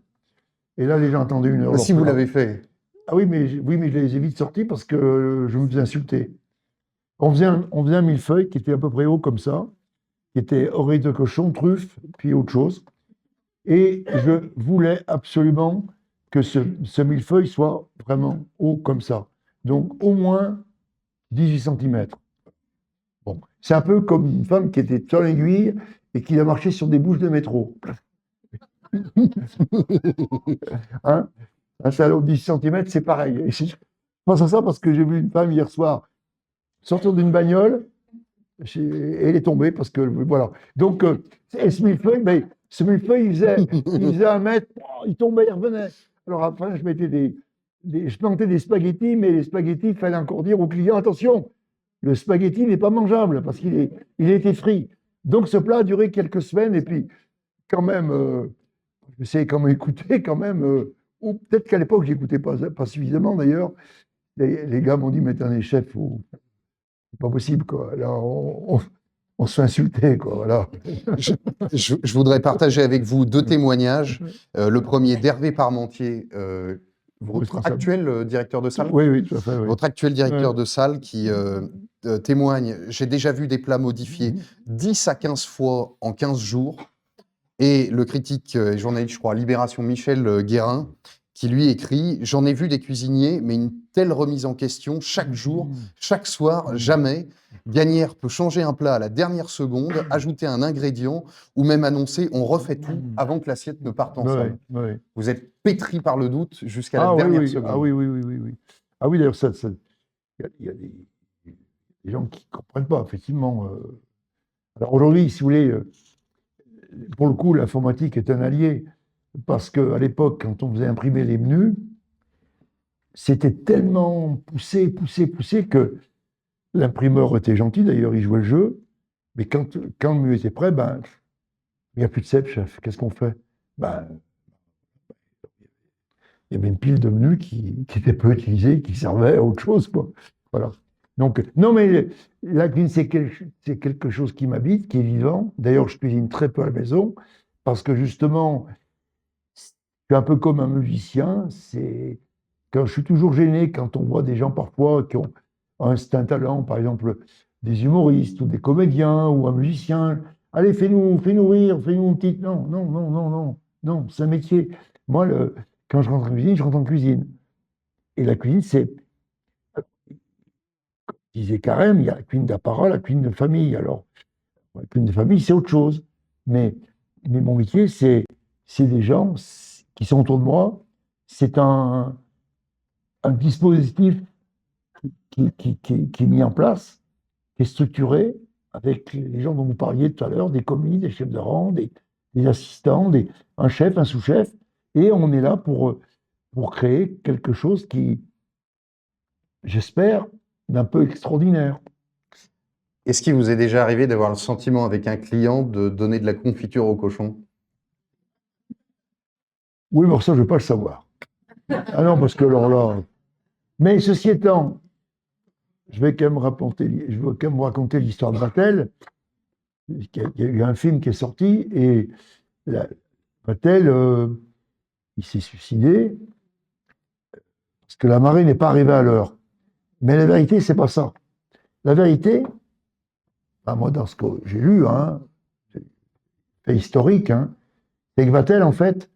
Et là, les gens entendaient une heure. Si vous l'avez fait. Ah oui, mais je les ai vite sortis parce que je me faisais insulter. On faisait un millefeuille qui était à peu près haut comme ça, qui était oreille de cochon, truffe, puis autre chose. Et je voulais absolument que ce millefeuille soit vraiment haut comme ça. Donc, au moins 18 cm. Bon, c'est un peu comme une femme qui était sur l'aiguille et qui a marché sur des bouches de métro. Hein? Un salon de 10 cm, c'est pareil. Et je pense à ça parce que j'ai vu une femme hier soir sortir d'une bagnole et elle est tombée parce que voilà. Donc, ce millefeuille, il faisait 1 mètre, il tombait, il revenait. Alors après, je plantais des spaghettis, mais les spaghettis, il fallait encore dire au client, attention, le spaghetti n'est pas mangeable parce qu'il a été frit. Donc ce plat a duré quelques semaines et puis quand même, j'essayais quand même d'écouter quand même, ou peut-être qu'à l'époque, j'écoutais pas suffisamment d'ailleurs. Les gars m'ont dit, mais t'es un chef, c'est pas possible, quoi. Là, on se fait insulter, quoi, voilà. Je voudrais partager avec vous 2 témoignages. Le premier d'Hervé Parmentier, votre actuel directeur de salle? Oui, tout à fait. Oui. Votre actuel directeur de salle qui témoigne: j'ai déjà vu des plats modifiés 10 à 15 fois en 15 jours. Et le critique et journaliste, je crois, Libération, Michel Guérin, qui lui écrit: j'en ai vu des cuisiniers, mais une telle remise en question chaque jour, chaque soir, jamais. Gagnère peut changer un plat à la dernière seconde, ajouter un ingrédient ou même annoncer on refait tout avant que l'assiette ne parte en salle. Vous êtes pétri par le doute jusqu'à la dernière seconde. Ah oui. Ah oui, d'ailleurs, il y a des gens qui ne comprennent pas, effectivement. Alors aujourd'hui, si vous voulez, pour le coup, l'informatique est un allié. Parce qu'à l'époque, quand on faisait imprimer les menus, c'était tellement poussé que l'imprimeur était gentil, d'ailleurs, il jouait le jeu. Mais quand le menu était prêt, il n'y a plus de cèpe, chef. Qu'est-ce qu'on fait? Il y avait une pile de menus qui était peu utilisée, qui servait à autre chose, quoi. Voilà. Donc, non, mais la cuisine, c'est quelque chose qui m'habite, qui est vivant. D'ailleurs, je cuisine très peu à la maison, parce que justement, je suis un peu comme un musicien. Quand je suis toujours gêné quand on voit des gens parfois qui ont un talent, par exemple des humoristes ou des comédiens ou un musicien. Allez, fais-nous rire, fais-nous une petite. Non, c'est un métier. Moi, quand je rentre en cuisine, je rentre en cuisine. Et la cuisine, c'est disait Carême, il y a la cuisine d'apparat, la cuisine de famille. Alors, la cuisine de famille, c'est autre chose. Mais mon métier, c'est des gens qui sont autour de moi. C'est un dispositif qui est mis en place, qui est structuré, avec les gens dont vous parliez tout à l'heure, des commis, des chefs de rang, des assistants, un chef, un sous-chef, et on est là pour créer quelque chose qui, j'espère, d'un peu extraordinaire. Est-ce qu'il vous est déjà arrivé d'avoir le sentiment avec un client de donner de la confiture au cochon? Oui, mais ça, je ne veux pas le savoir. Ah non, parce que alors là... Mais ceci étant, je vais quand même vous raconter l'histoire de Vatel. Il y a eu un film qui est sorti et Vatel, il s'est suicidé parce que la marée n'est pas arrivée à l'heure. Mais la vérité, c'est pas ça. La vérité, moi, dans ce que j'ai lu, fait historique, c'est que Vatel, en fait,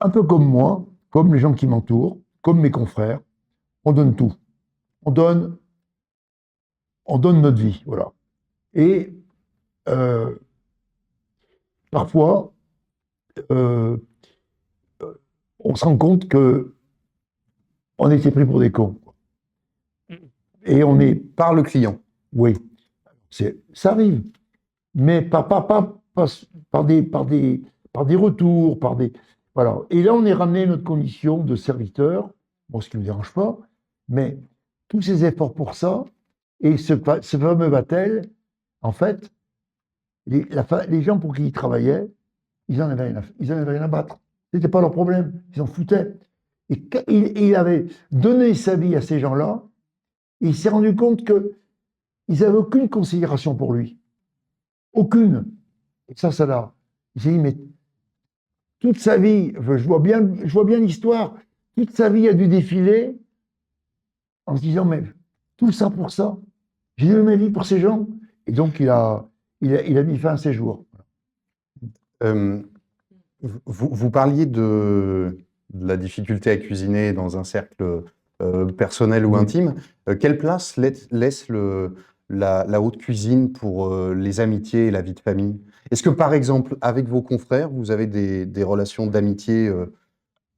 un peu comme moi, comme les gens qui m'entourent, comme mes confrères, on donne tout. On donne notre vie, voilà. Et parfois, on se rend compte que on était pris pour des cons. Et on est... Par le client. Oui, ça arrive. Mais pas par des retours, voilà. Et là, on est ramené à notre condition de serviteur, bon, ce qui ne me dérange pas, mais tous ces efforts pour ça, et ce fameux Vatel, en fait, les gens pour qui il travaillait, ils en avaient rien à battre. Ce n'était pas leur problème, ils en foutaient. Et il avait donné sa vie à ces gens-là, et il s'est rendu compte qu'ils n'avaient aucune considération pour lui. Aucune. Et ça l'a. Il s'est dit, mais toute sa vie, je vois bien l'histoire, toute sa vie a dû défiler en se disant, mais tout ça pour ça, j'ai donné ma vie pour ces gens. Et donc, il a mis fin à ses jours. Vous parliez de la difficulté à cuisiner dans un cercle personnel ou intime. Quelle place laisse la haute cuisine pour les amitiés et la vie de famille? Est-ce que, par exemple, avec vos confrères, vous avez des relations d'amitié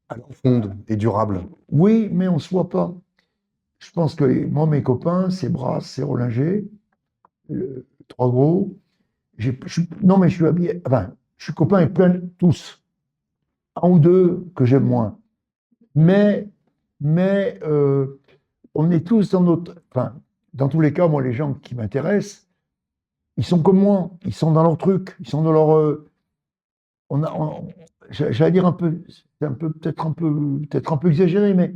profondes et durables? Oui, mais on ne se voit pas. Je pense que moi, mes copains, c'est Brasse, c'est Rollinger, trois gros. Non, mais je suis habillé. Enfin, je suis copain avec tous. Un ou deux que j'aime moins. Mais on est tous dans notre. Enfin, dans tous les cas, moi, les gens qui m'intéressent, ils sont comme moi. Ils sont dans leur truc. Ils sont dans leur. J'allais dire un peu. C'est peut-être un peu exagéré, mais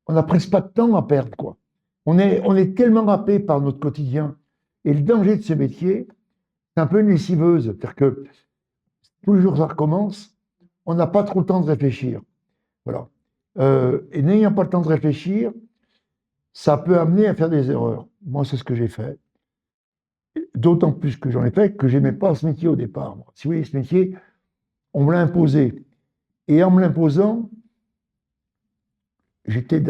on n'a presque pas de temps à perdre, quoi. On est tellement happé par notre quotidien. Et le danger de ce métier, c'est un peu une lessiveuse. C'est-à-dire que tous les jours, ça recommence. On n'a pas trop le temps de réfléchir. Voilà. Et n'ayant pas le temps de réfléchir, ça peut amener à faire des erreurs. Moi, c'est ce que j'ai fait. D'autant plus que j'en ai fait que je n'aimais pas ce métier au départ. Moi. Si vous voulez, ce métier, on me l'a imposé. Et en me l'imposant, j'étais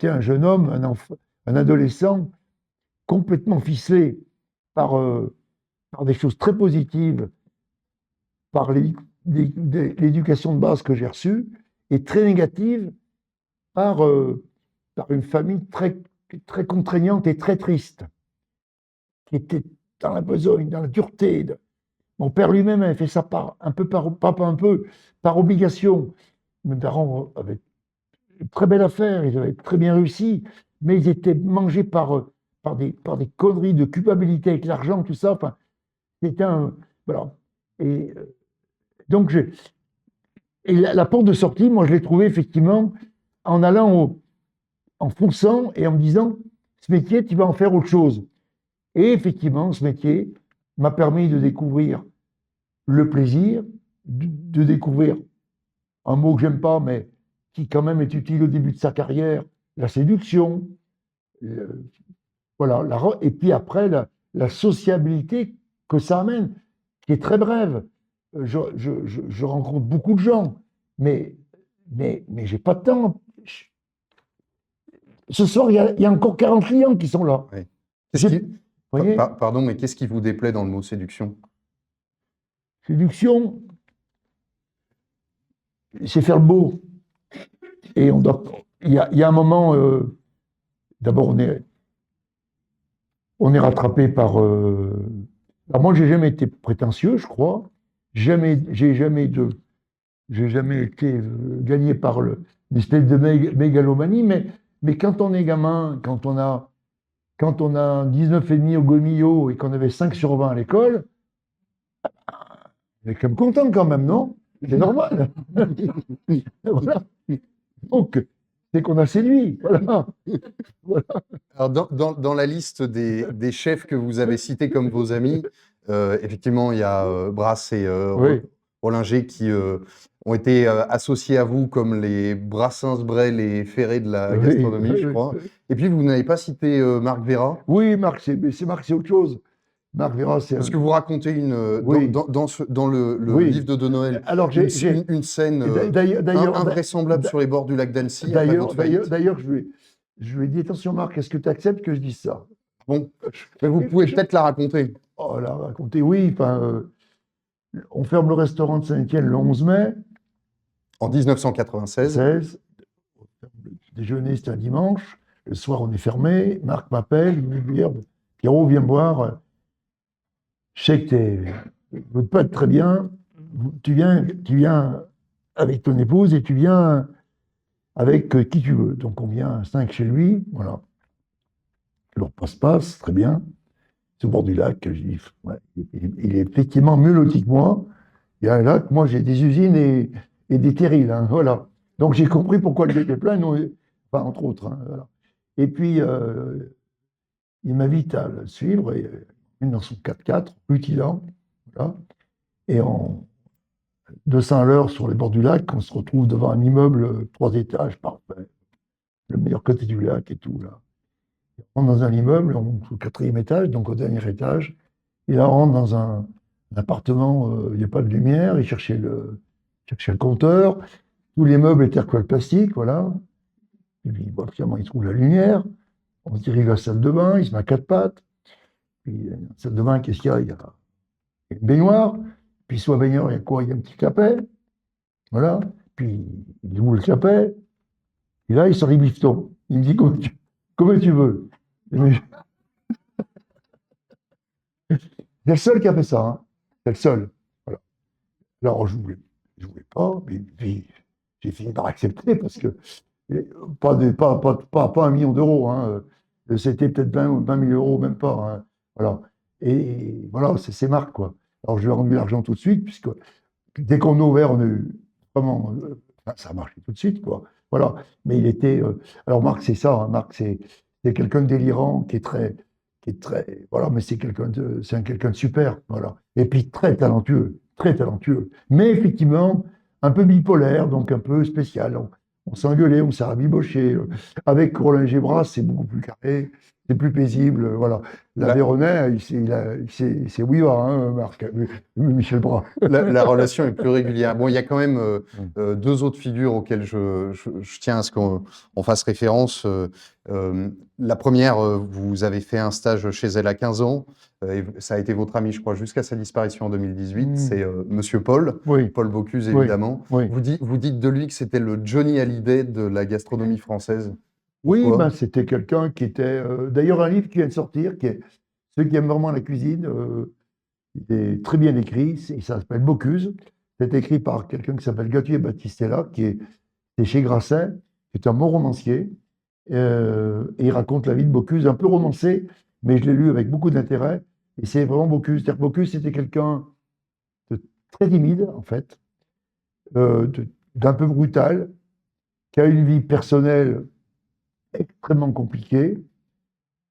un jeune homme, un adolescent complètement ficelé par des choses très positives, par l'éducation de base que j'ai reçue, et très négative par une famille très, très contraignante et très triste, qui était dans la besogne, dans la dureté. Mon père lui-même avait fait ça pas un peu par obligation. Mes parents avaient une très belle affaire, ils avaient très bien réussi, mais ils étaient mangés par des conneries de culpabilité avec l'argent, tout ça. Enfin, c'était un. Voilà. Et donc, la porte de sortie, moi, je l'ai trouvée effectivement en allant en fonçant et en me disant, ce métier, tu vas en faire autre chose. Et effectivement, ce métier m'a permis de découvrir le plaisir, de découvrir un mot que j'aime pas, mais qui quand même est utile au début de sa carrière, la séduction, voilà, et puis après la sociabilité que ça amène, qui est très brève. Je rencontre beaucoup de gens, mais j'ai pas de temps. Ce soir, il y a encore 40 clients qui sont là. Oui. Qu'est-ce J'ai- qui- Vous voyez, Pardon, mais qu'est-ce qui vous déplaît dans le mot séduction? séduction, c'est faire le beau. Et il y a un moment, d'abord, on est rattrapé par. Alors moi, j'ai jamais été prétentieux, je crois. J'ai jamais été gagné par une espèce de mégalomanie, mais quand on est gamin, quand on a 19,5 au Gomillot et qu'on avait 5 sur 20 à l'école, on est quand même content quand même, non? C'est normal. Voilà. Donc, c'est qu'on a séduit. Voilà. Voilà. Alors, dans la liste des chefs que vous avez cités comme vos amis, effectivement, il y a Brasse et Oui. Rollinger qui ont été associés à vous comme les Brassens, Brel et Ferré de la Oui, gastronomie, je oui, crois. oui. Et puis, vous n'avez pas cité Marc Vera, Oui, Marc, c'est autre chose. Marc Vera, c'est parce un. que vous racontez Oui, dans le oui. livre de Noël Alors, une scène invraisemblable sur les bords du lac d'Annecy après votre faillite. d'ailleurs, je lui ai dit, attention Marc, est-ce que tu acceptes que je dise ça? Bon, mais vous pouvez peut-être la raconter. Oh là, racontez, oui, enfin, on ferme le restaurant de Saint-Étienne le 11 mai, En 1996, 16. Le déjeuner, c'était un dimanche. Le soir, on est fermé. Marc m'appelle, il me dit, Pierrot, viens me voir. Je sais que tu ne veux pas être très bien. Tu viens avec ton épouse et tu viens avec qui tu veux. Donc, on vient à 5 chez lui. Voilà. Le repas se passe, très bien. C'est au bord du lac. Je dis, ouais, il est effectivement mieux loti que moi. Il y a un lac, moi j'ai des usines et des terrils. Hein, voilà. Donc j'ai compris pourquoi le était plein, enfin, entre autres. Hein, voilà. Et puis, il m'invite à le suivre, et, dans son 4x4, rutilant. Voilà. Et en 200 à l'heure sur les bords du lac, on se retrouve devant un immeuble 3 étages, parfait. Le meilleur côté du lac et tout. Là. On rentre dans un immeuble, on monte au 4e étage, donc au dernier étage. Et là, on rentre dans un appartement, il n'y a pas de lumière, il cherchait le compteur. Tous les meubles étaient recouvert de plastique, voilà. Et puis, bon, finalement, il trouve la lumière. On se dirige à la salle de bain, il se met à 4 pattes. Puis, dans la salle de bain, qu'est-ce qu'il y a? Il y a une baignoire. Puis, sous la baignoire, il y a quoi? Il y a un petit clapet. Voilà. Puis, il ouvre le clapet. Et là, il sort les bifetons. Il me dit, comment tu veux. C'est le seul qui a fait ça. Hein. C'est le seul. Voilà. Alors, je voulais pas, mais puis, j'ai fini par accepter parce que pas 1 million d'euros. Hein. C'était peut-être 20 000 euros, même pas. Hein. Voilà. Et voilà, c'est Marc, quoi. Alors, je lui ai rendu l'argent tout de suite, puisque dès qu'on a ouvert, on a eu vraiment. Ça a marché tout de suite, quoi. Voilà. Mais il était. Alors, Marc, c'est ça. Hein. Marc, c'est quelqu'un de délirant qui est très. Voilà, mais c'est quelqu'un de super. Voilà. Et puis, très talentueux. Très talentueux. Mais effectivement, un peu bipolaire, donc un peu spécial. On s'engueulait, on s'est rabiboché. Avec Roland Gébras, c'est beaucoup plus carré, c'est plus paisible. Voilà. La Véronais, c'est oui, hein, Marc, Michel Bras. La relation est plus régulière. Bon, il y a quand même deux autres figures auxquelles je tiens à ce qu'on fasse référence. La première, vous avez fait un stage chez elle à 15 ans. Et ça a été votre ami, je crois, jusqu'à sa disparition en 2018. C'est Monsieur Paul, Oui. Paul Bocuse, évidemment. Oui. Vous dites de lui que c'était le Johnny Hallyday de la gastronomie française. Oui, Pourquoi? ben, c'était quelqu'un qui était. D'ailleurs, un livre qui vient de sortir, ceux qui aiment vraiment la cuisine, il est très bien écrit. Ça s'appelle Bocuse. C'est écrit par quelqu'un qui s'appelle Gauthier Battistella, c'est chez Grasset, qui est un bon romancier. Et il raconte la vie de Bocuse, un peu romancée, mais je l'ai lu avec beaucoup d'intérêt. Et c'est vraiment Bocuse. C'est-à-dire que Bocuse, c'était quelqu'un de très timide, en fait, d'un peu brutal, qui a une vie personnelle extrêmement compliquée.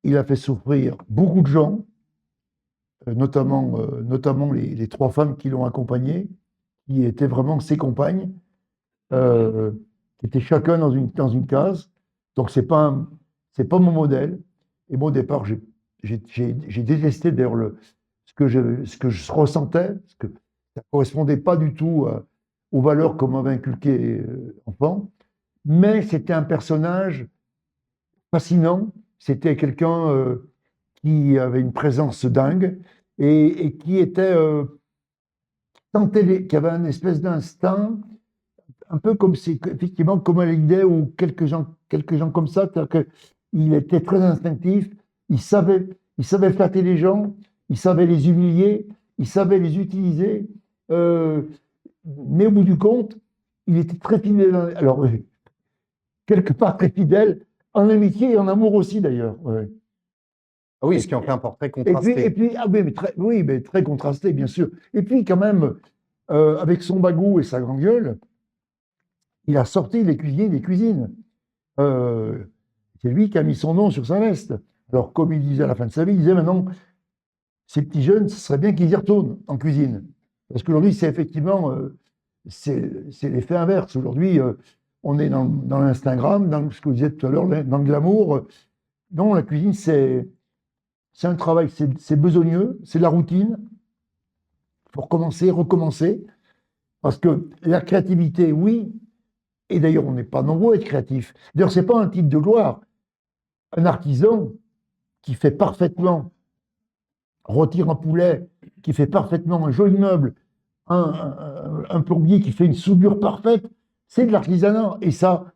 Il a fait souffrir beaucoup de gens, notamment les 3 femmes qui l'ont accompagné, qui étaient vraiment ses compagnes, qui étaient chacun dans une case. Donc, c'est pas mon modèle. Et moi, au départ, j'ai détesté d'ailleurs ce que je ressentais, parce que ça ne correspondait pas du tout aux valeurs qu'on m'avait inculquées enfant. Mais c'était un personnage fascinant. C'était quelqu'un qui avait une présence dingue et qui était qui avait un espèce d'instinct, un peu comme effectivement comme Hallyday ou quelques gens comme ça. Il était très instinctif. Il savait flatter les gens, il savait les humilier, il savait les utiliser. euh, mais au bout du compte, il était très fidèle. Alors, quelque part très fidèle, en amitié et en amour aussi d'ailleurs. Ouais. Ah oui, ce qui en fait un portrait Et contrasté. puis ah oui, mais très contrasté, bien sûr. Et puis, quand même, avec son bagou et sa grande gueule, il a sorti les cuisiniers des cuisines. Euh, c'est lui qui a mis son nom sur sa veste. Alors, comme il disait à la fin de sa vie, il disait maintenant, ces petits jeunes, ce serait bien qu'ils y retournent en cuisine. Parce qu'aujourd'hui, c'est effectivement, c'est l'effet inverse. Aujourd'hui, on est dans l'Instagram, dans ce que vous disiez tout à l'heure, dans le glamour. Non, la cuisine, c'est un travail, c'est besogneux, c'est de la routine. Il faut recommencer, recommencer. Parce que la créativité, oui, et d'ailleurs, on n'est pas nombreux à être créatifs. D'ailleurs, ce n'est pas un titre de gloire. Un artisan qui fait parfaitement rôtir un poulet, qui fait parfaitement un joli meuble, un plombier qui fait une soudure parfaite, c'est de l'artisanat. Et ça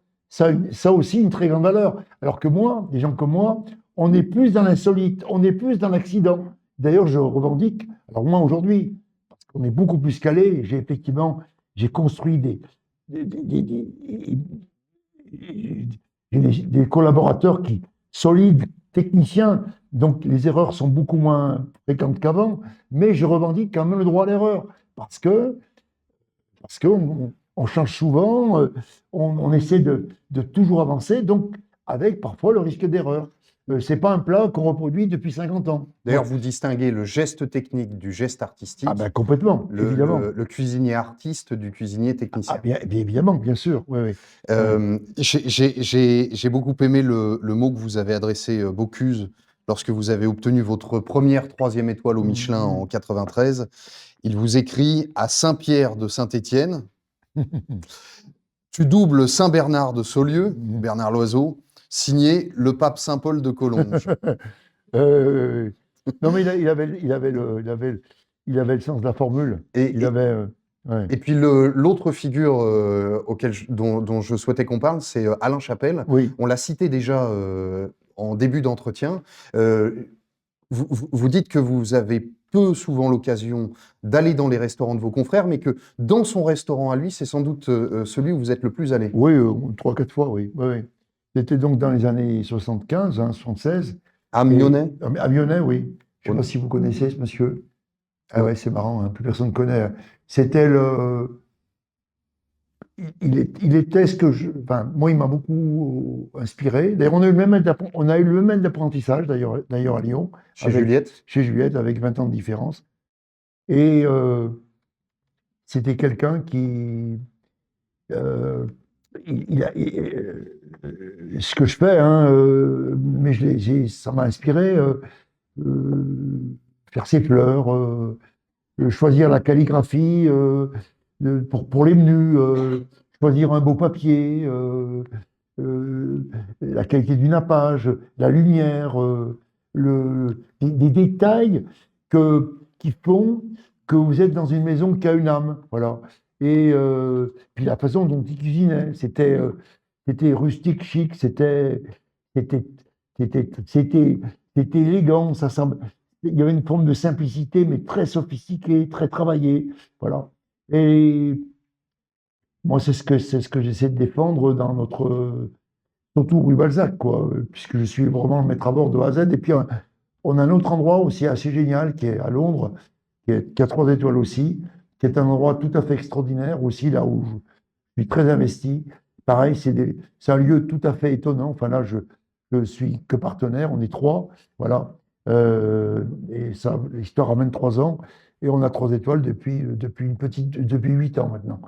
a aussi une très grande valeur. Alors que moi, des gens comme moi, on est plus dans l'insolite, on est plus dans l'accident. D'ailleurs, je revendique, alors moi aujourd'hui, parce qu'on est beaucoup plus calé, j'ai construit des collaborateurs solides, techniciens, donc les erreurs sont beaucoup moins fréquentes qu'avant, mais je revendique quand même le droit à l'erreur, parce qu'on on change souvent, on essaie de toujours avancer, donc avec parfois le risque d'erreur. Ce n'est pas un plat qu'on reproduit depuis 50 ans. D'ailleurs, vous distinguez le geste technique du geste artistique, Ah ben complètement, évidemment. le cuisinier artiste du cuisinier technicien. Ah, bien évidemment, bien sûr. Oui, oui. J'ai beaucoup aimé le mot que vous avez adressé, Bocuse, lorsque vous avez obtenu votre première 3e étoile au Michelin en 93. Il vous écrit à Saint-Pierre de Saint-Étienne, tu doubles Saint-Bernard de Saulieu, Bernard Loiseau, signé le pape Saint-Paul de Collonges. Non, mais il avait le sens de la formule. Ouais. Et puis l'autre figure dont je souhaitais qu'on parle, c'est Alain Chapelle. Oui. On l'a cité déjà en début d'entretien. Vous dites que vous avez peu souvent l'occasion d'aller dans les restaurants de vos confrères, mais que dans son restaurant à lui, c'est sans doute celui où vous êtes le plus allé. Oui, 3-4 fois, oui. Oui. C'était donc dans les années 75, 76. À Mionnay? À Mionnay, oui. Je ne sais pas si vous connaissez ce monsieur. Ah ouais, c'est marrant, hein, plus personne ne connaît. C'était il était ce que enfin, moi, il m'a beaucoup inspiré. D'ailleurs, on a eu le même d'apprentissage, d'ailleurs à Lyon. Chez Juliette? Chez Juliette, avec 20 ans de différence. Et c'était quelqu'un qui... ce que je fais, hein, mais ça m'a inspiré. Faire ses fleurs, choisir la calligraphie pour les menus, choisir un beau papier, la qualité du nappage, la lumière, des détails qui font que vous êtes dans une maison qui a une âme. Voilà. Et puis la façon dont il cuisinait, c'était rustique, chic, c'était élégant, il y avait une forme de simplicité, mais très sophistiquée, très travaillée. Voilà. Et moi, c'est ce que j'essaie de défendre dans surtout rue Balzac, quoi, puisque je suis vraiment le maître à bord de A à Z. Et puis, on a un autre endroit aussi assez génial qui est à Londres, qui a 3 étoiles aussi, qui est un endroit tout à fait extraordinaire aussi, là où je suis très investi. Pareil, c'est un lieu tout à fait étonnant. Enfin, là, je suis que partenaire, on est 3. Voilà. Et ça, l'histoire ramène 3 ans. Et on a 3 étoiles depuis 8 ans maintenant.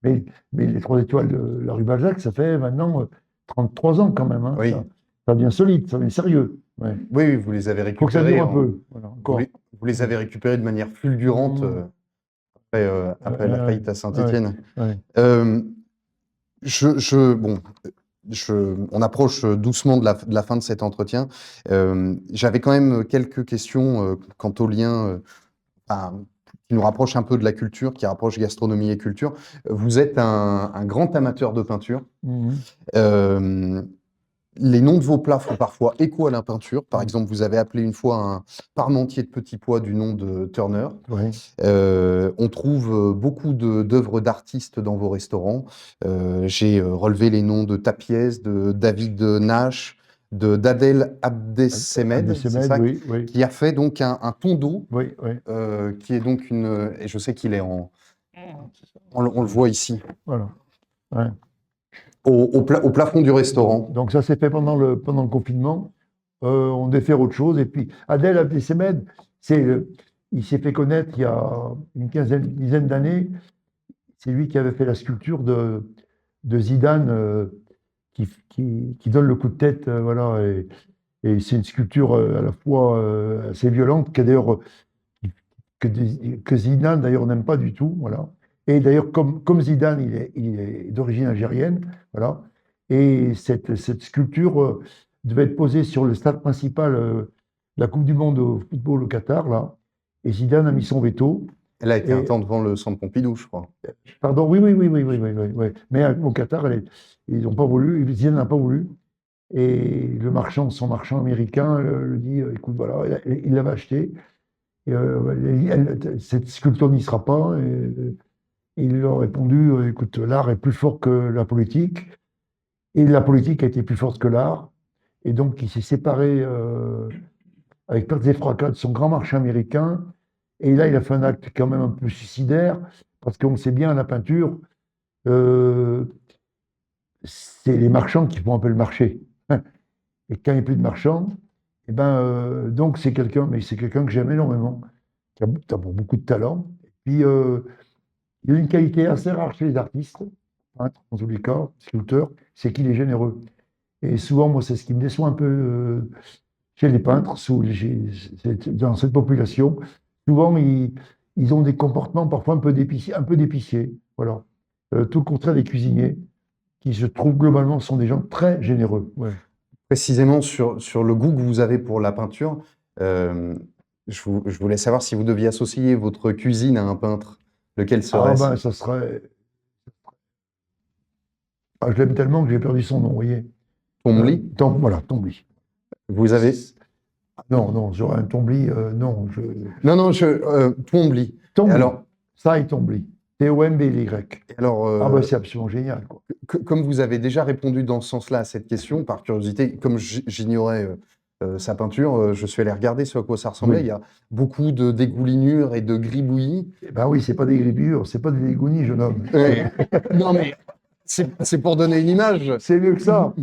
Mais les 3 étoiles de la rue Balzac, ça fait maintenant 33 ans quand même. Hein. Oui. Ça devient solide, ça devient sérieux. Ouais. Oui, vous les avez Il faut que ça récupérés. dure un peu. Voilà, encore. Vous les avez récupérés de manière fulgurante après la faillite à Saint-Étienne. Ouais. Bon, on approche doucement de la fin de cet entretien. J'avais quand même quelques questions quant au lien qui nous rapproche un peu de la culture, qui rapproche gastronomie et culture. Vous êtes un grand amateur de peinture. Mhm. Les noms de vos plats font parfois écho à la peinture. Par exemple, vous avez appelé une fois un parmentier de petits pois du nom de Turner. Ouais. On trouve beaucoup d'œuvres d'artistes dans vos restaurants. J'ai relevé les noms de Tapies, de David Nash, d'Adel Abdessemed, c'est Abdessemed, ça, oui, oui, qui a fait donc un tondo, oui, oui. qui est donc une... Et je sais qu'il est en... On le voit ici, Voilà. Ouais. au plafond du restaurant. Donc ça s'est fait pendant le confinement. On devait faire autre chose. Et puis Adel Abdessemed, il s'est fait connaître il y a une dizaine d'années. C'est lui qui avait fait la sculpture de Zidane qui donne le coup de tête. Voilà, et c'est une sculpture à la fois assez violente, qui d'ailleurs que Zidane d'ailleurs n'aime pas du tout. Voilà. Et d'ailleurs, comme Zidane, il est d'origine algérienne. Voilà. Et cette sculpture devait être posée sur le stade principal de la Coupe du Monde au football au Qatar. Là. Et Zidane a mis son veto. Elle a été un Et, temps devant le centre Pompidou, je crois. pardon, oui, oui, oui, oui, oui, oui, oui, oui. Mais au Qatar, ils n'ont pas voulu, Zidane n'a pas voulu. Et son marchand américain le dit, écoute, voilà, il l'avait acheté. Et, cette sculpture n'y sera pas. Et il leur a répondu, écoute, l'art est plus fort que la politique. Et la politique a été plus forte que l'art. Et donc, il s'est séparé avec pertes et fracas de son grand marché américain. Et là, il a fait un acte quand même un peu suicidaire, parce qu'on sait bien, la peinture, euh, c'est les marchands qui font un peu le marché. Et quand il n'y a plus de marchands, et ben, donc c'est quelqu'un que j'aime énormément, qui a beaucoup de talent. Et puis, il a une qualité assez rare chez les artistes, peintres, en tous les cas, sculpteurs, c'est qu'il est généreux. Et souvent, moi, c'est ce qui me déçoit un peu chez les peintres, dans cette population. Souvent, ils ont des comportements parfois un peu d'épiciers. Voilà. Tout le contraire des cuisiniers, qui se trouvent globalement sont des gens très généreux. Ouais. Précisément sur le goût que vous avez pour la peinture, je voulais savoir si vous deviez associer votre cuisine à un peintre, lequel Ah serait-ce? ben, ça serait. Ah, je l'aime tellement que j'ai perdu son nom, vous voyez. Tombly? Voilà, Tombly. Vous avez... Non, non, j'aurais un Tombly, non. Non, Tombly. Tombly, Alors, ça est Tombly. T-O-M-B-L-Y. alors Ah ben, c'est absolument génial, quoi. comme vous avez déjà répondu dans ce sens-là à cette question, par curiosité, comme j'ignorais sa peinture, je suis allé regarder ce à quoi ça ressemblait. Oui. Il y a beaucoup de dégoulinures et de gribouillis. Eh ben oui, c'est pas des gribures, c'est pas des dégounis, jeune homme. Non, mais c'est pour donner une image. C'est mieux que ça.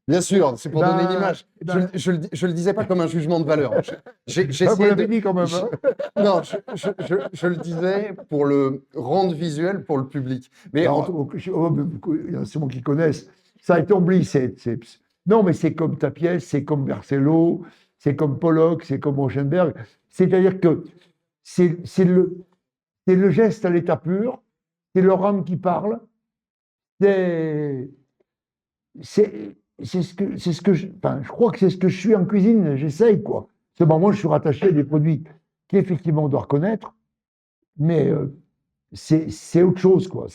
Bien sûr, c'est pour Ben, donner une image. ben- Je le disais pas comme un jugement de valeur. Ah, vous J'essayais l'avez de... dit quand même, hein. Non, je le disais pour le rendre visuel pour le public. Mais Alors, il y en a sûrement qui connaissent. Ça est Tombly, non, mais c'est comme Tapies, c'est comme Barcelo, c'est comme Pollock, c'est comme Rauschenberg. C'est-à-dire que c'est le geste à l'état pur, c'est leur âme qui parle, c'est ce que enfin, je crois que c'est ce que je suis en cuisine, j'essaye, quoi. Seulement, moi, je suis rattaché à des produits qu'effectivement on doit reconnaître, mais c'est autre chose, quoi.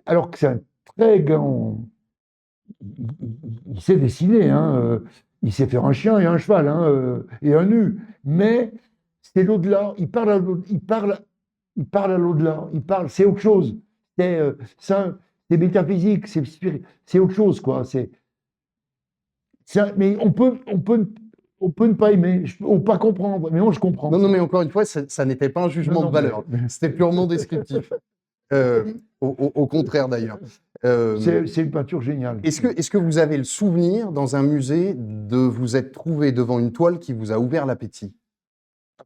Alors que c'est un très grand. Il sait dessiner, hein, il sait faire un chien et un cheval, hein, et un nu. Mais c'est l'au-delà. Il parle à l'au-delà. C'est autre chose. C'est métaphysique, c'est autre chose, quoi. Mais on peut ne pas aimer, ou pas comprendre. Mais moi, je comprends. non, mais encore une fois, ça n'était pas un jugement Non, de valeur. C'était purement descriptif. Au contraire, d'ailleurs. C'est une peinture géniale. Est-ce que vous avez le souvenir, dans un musée, de vous être trouvé devant une toile qui vous a ouvert l'appétit?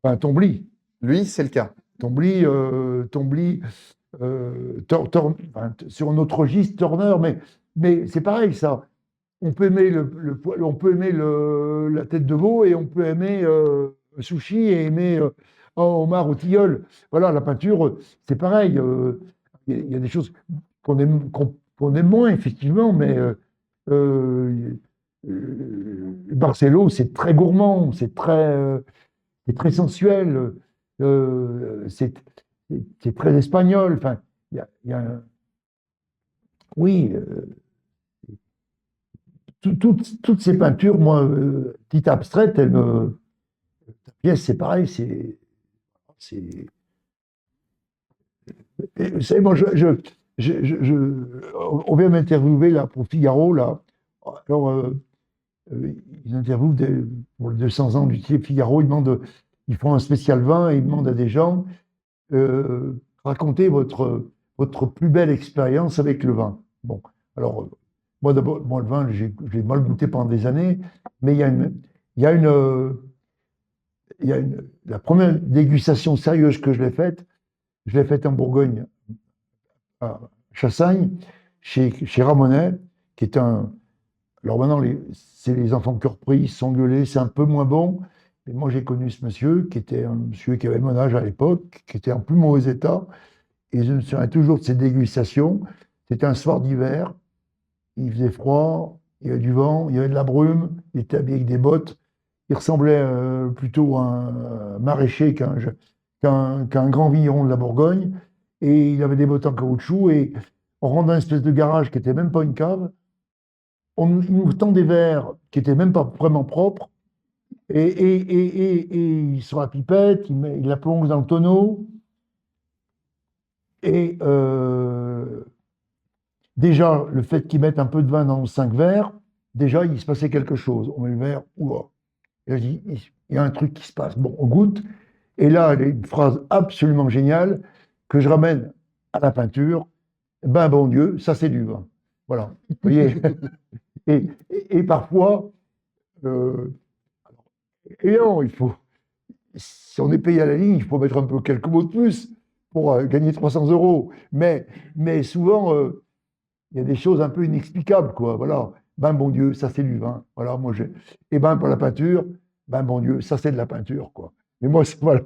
Enfin, Tombly. Lui, c'est le cas. Tombly, enfin, sur notre registre, Turner, mais c'est pareil, ça. On peut aimer on peut aimer la tête de veau et on peut aimer sushi et aimer un homard au tilleul. Voilà, la peinture, c'est pareil. Il y a des choses qu'on aime moins, effectivement, mais Barcelo, c'est très gourmand, c'est très sensuel, c'est très espagnol. Enfin, oui, toutes ces peintures, moi, dites abstraites, la pièce, c'est pareil, c'est, vous savez, moi, on vient m'interviewer là pour Figaro là. Alors, ils interviewent pour les 200 ans du Figaro, ils font un spécial vin et ils demandent à des gens racontez votre plus belle expérience avec le vin. Bon, alors moi d'abord, moi le vin, j'ai mal goûté pendant des années, mais il y a la première dégustation sérieuse que je l'ai faite en Bourgogne, à Chassagne, chez Ramonet, qui est un. Alors maintenant, c'est les enfants de cœur pris, ils sont gueulés, c'est un peu moins bon. Mais moi, j'ai connu ce monsieur, qui était un monsieur qui avait mon âge à l'époque, qui était en plus mauvais état. Et je me souviens toujours de ces dégustations. C'était un soir d'hiver, il faisait froid, il y avait du vent, il y avait de la brume, il était habillé avec des bottes. Il ressemblait plutôt à un maraîcher qu'un grand vigneron de la Bourgogne. Et il avait des bottes en caoutchouc. Et on rentre dans une espèce de garage qui n'était même pas une cave. Il nous tend des verres qui n'étaient même pas vraiment propres. Et il sort la pipette, il la plonge dans le tonneau. Et déjà, le fait qu'ils mettent un peu de vin dans 5 verres, déjà, il se passait quelque chose. On met le verre, ouah. Et là, je dis, il y a un truc qui se passe. Bon, on goûte. Et là, il y a une phrase absolument géniale que je ramène à la peinture. Ben, bon Dieu, ça c'est du vin. Voilà. Vous voyez. Et parfois, et non, si on est payé à la ligne, il faut mettre un peu quelques mots de plus pour gagner 300 euros. Mais souvent, il y a des choses un peu inexplicables, quoi. Voilà. Ben bon Dieu, ça c'est du vin. Voilà, moi j'ai. Et ben pour la peinture, ben bon Dieu, ça c'est de la peinture, quoi. Mais moi, voilà.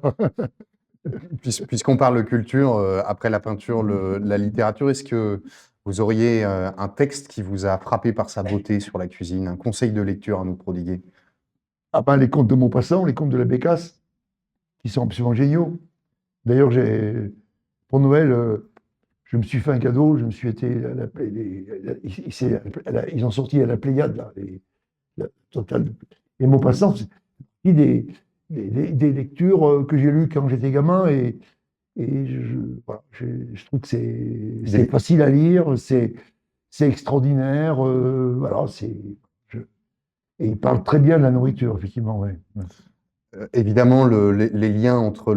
Puisqu'on parle de culture, après la peinture, la littérature, est-ce que vous auriez un texte qui vous a frappé par sa beauté sur la cuisine, un conseil de lecture à nous prodiguer? Ah ben les contes de Maupassant, les contes de la Bécasse, qui sont absolument géniaux. D'ailleurs, pour Noël, je me suis fait un cadeau, je me suis été. Ils ont sorti à la Pléiade, là, total. Et Maupassant, c'est des lectures que j'ai lues quand j'étais gamin et voilà, je trouve que c'est facile à lire, c'est extraordinaire, voilà, et il parle très bien de la nourriture, effectivement, ouais. Évidemment, les liens entre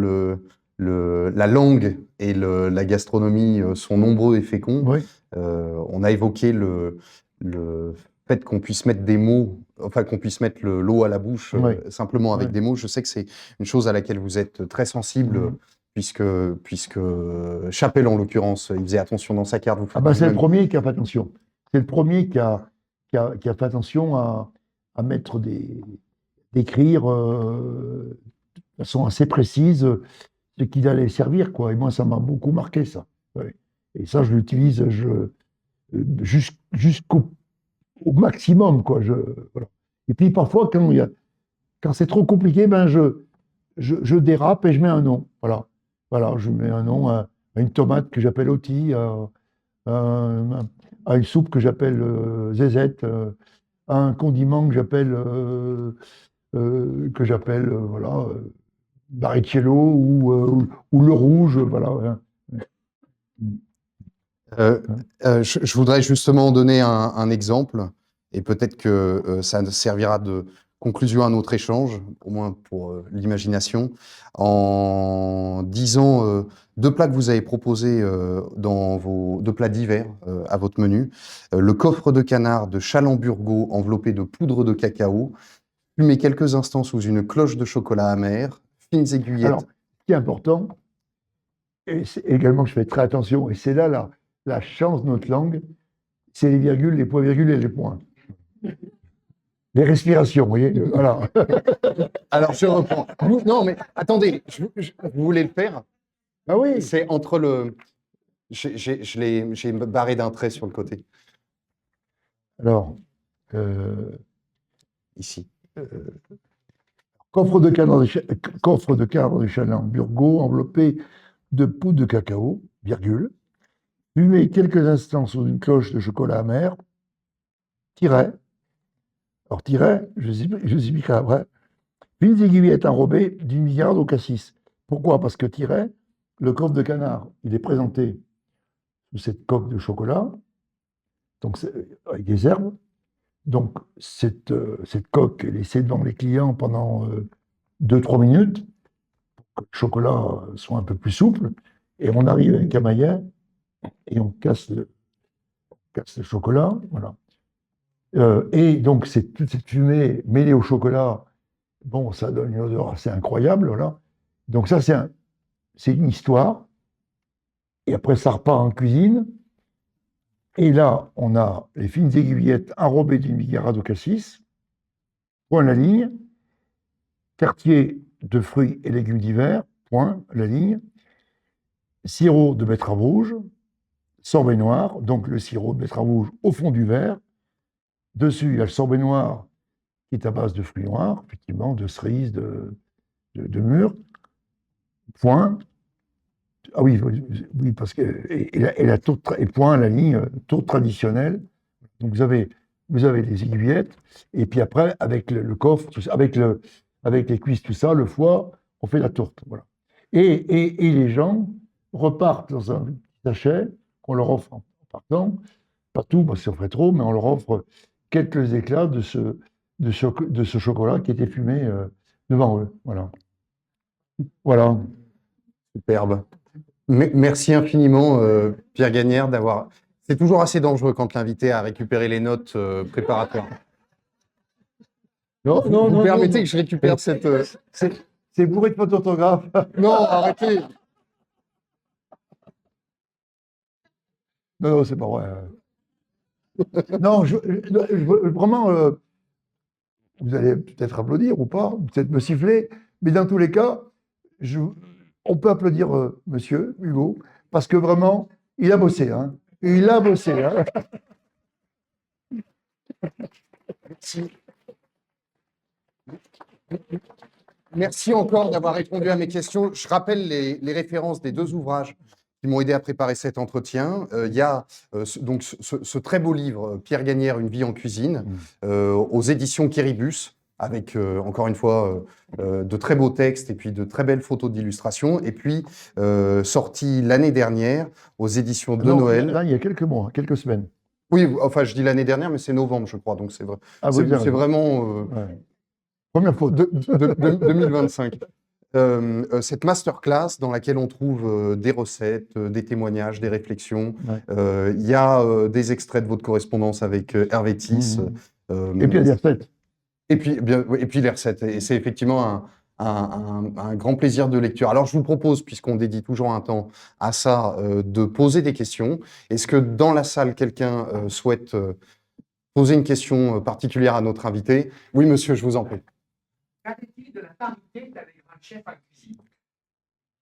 la langue et la gastronomie sont nombreux et féconds. Oui. On a évoqué le fait qu'on puisse mettre des mots, enfin qu'on puisse mettre l'eau à la bouche Oui. simplement avec Oui. des mots. Je sais que c'est une chose à laquelle vous êtes très sensible, puisque Chapelle, en l'occurrence, il faisait attention dans sa carte. Vous Ah ben, c'est le même- premier qui a fait attention. C'est le premier qui a fait attention à mettre d'écrire de façon assez précise ce qu'il allait servir, quoi. Et moi, ça m'a beaucoup marqué, ça. Ouais. Et ça, je l'utilise jusqu'au maximum, quoi. Voilà. Et puis, parfois, quand c'est trop compliqué, ben, je dérape et je mets un nom. Voilà. Voilà, je mets un nom à une tomate que j'appelle Oti, à une soupe que j'appelle zézette, à un condiment que j'appelle voilà, Barrichello ou le rouge, voilà. Je voudrais justement donner un exemple, et peut-être que ça servira de conclusion à notre échange, au moins pour l'imagination, en disant deux plats que vous avez proposés dans vos deux plats d'hiver à votre menu. Le coffre de canard de Chalamburgo enveloppé de poudre de cacao, fumé quelques instants sous une cloche de chocolat amer, fines aiguillettes. Alors, ce qui est important, et c'est également je fais très attention, et c'est là la chance de notre langue, c'est les virgules, les points-virgules et les points. Les respirations, vous voyez, voilà. Alors, je reprends. Non, mais attendez, vous voulez le faire? Ah oui. C'est entre le. J'ai barré d'un trait sur le côté. Alors, euh, Ici. coffre de cadre de chaland Burgot enveloppé de poudre de cacao, virgule, fumé quelques instants sous une cloche de chocolat amer, tiret, alors tiret, je vous expliquerai après, fines aiguillettes enrobées d'une milliarde au cassis. Pourquoi? Parce que tiret, le coffre de canard, il est présenté sous cette coque de chocolat, donc avec des herbes. Donc cette coque est laissée devant les clients pendant 2-3 minutes, que le chocolat soit un peu plus souple, et on arrive avec un maillet et on casse le chocolat, voilà. Et donc toute cette fumée mêlée au chocolat, bon, ça donne une odeur assez incroyable, voilà. Donc ça, c'est une histoire. Et après, ça repart en cuisine. Et là, on a les fines aiguillettes enrobées d'une bigarade au cassis, point la ligne, quartier de fruits et légumes d'hiver, point la ligne, sirop de betterave rouge, sorbet noir, donc le sirop de betterave rouge au fond du verre. Dessus, il y a le sorbet noir qui est à base de fruits noirs, effectivement, de cerises, de mûres. Point. Ah oui, oui, parce que et la tourte et point la ligne tourte traditionnelle. Donc vous avez les aiguillettes et puis après avec le coffre, avec les cuisses tout ça, le foie, on fait la tourte. Voilà. Et les gens repartent dans un sachet qu'on leur offre en partant, pas tout parce qu'on ferait trop, mais on leur offre quelques éclats de ce chocolat qui était fumé devant eux. Voilà. Voilà. Superbe. Merci infiniment, Pierre Gagnère, d'avoir. C'est toujours assez dangereux quand l'invité a récupéré les notes préparatoires. Non, Vous permettez que je récupère cette. C'est bourré de fautes d'orthographe. Non, arrêtez. Non, c'est pas vrai. Non, vraiment, vous allez peut-être applaudir ou pas, peut-être me siffler, mais dans tous les cas, on peut applaudir monsieur Hugo, parce que vraiment, il a bossé. Hein. Il a bossé. Hein. Merci. Merci encore d'avoir répondu à mes questions. Je rappelle les références des 2 ouvrages qui m'ont aidé à préparer cet entretien. Il y a donc ce très beau livre, Pierre Gagnère, Une vie en cuisine, aux éditions Quéribus, avec, encore une fois, de très beaux textes et puis de très belles photos d'illustration. Et puis, sorti l'année dernière aux éditions de Noël. Là, il y a quelques mois, quelques semaines. Oui, enfin, je dis l'année dernière, mais c'est novembre, je crois. Donc, c'est vrai. Ah, oui, c'est vraiment... ouais. Première faute. 2025. Cette masterclass dans laquelle on trouve des recettes, des témoignages, des réflexions. Ouais. Il y a des extraits de votre correspondance avec Hervé Tis. Et puis il y a des recettes. Et puis les recettes. Et c'est effectivement un grand plaisir de lecture. Alors je vous propose, puisqu'on dédie toujours un temps à ça, de poser des questions. Est-ce que dans la salle, quelqu'un souhaite poser une question particulière à notre invité? Oui, monsieur, je vous en prie. Qu'en de la parité avec un chef à cuisine?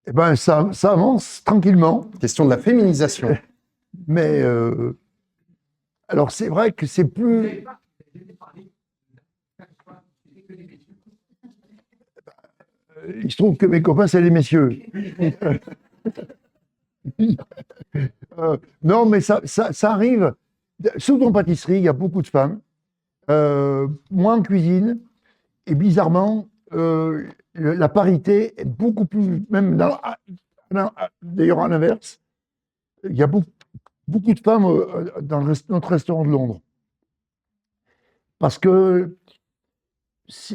Eh ben, ça avance tranquillement. Question de la féminisation. Mais alors c'est vrai que c'est plus. Il se trouve que mes copains, c'est les messieurs. Non, mais ça arrive. Surtout en pâtisserie, il y a beaucoup de femmes. Moi en cuisine, et bizarrement, la parité est beaucoup plus. Même d'ailleurs, à l'inverse, il y a beaucoup de femmes dans notre restaurant de Londres. Parce que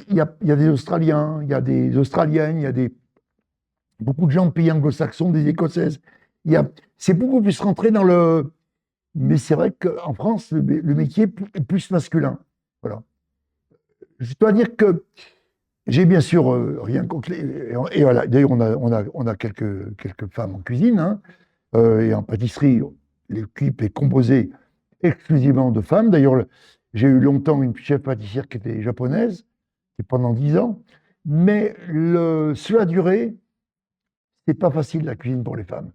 il y a des Australiens, il y a des Australiennes, il y a beaucoup de gens de pays anglo-saxons, des Écossaises. C'est beaucoup plus rentré dans le. Mais c'est vrai qu'en France, le métier est plus masculin. Voilà. Je dois dire que j'ai bien sûr rien contre les. Et voilà, d'ailleurs, on a quelques femmes en cuisine, hein, et en pâtisserie, l'équipe est composée exclusivement de femmes. D'ailleurs, j'ai eu longtemps une chef pâtissière qui était japonaise, pendant 10 ans. Mais sur la durée, c'est pas facile la cuisine pour les femmes.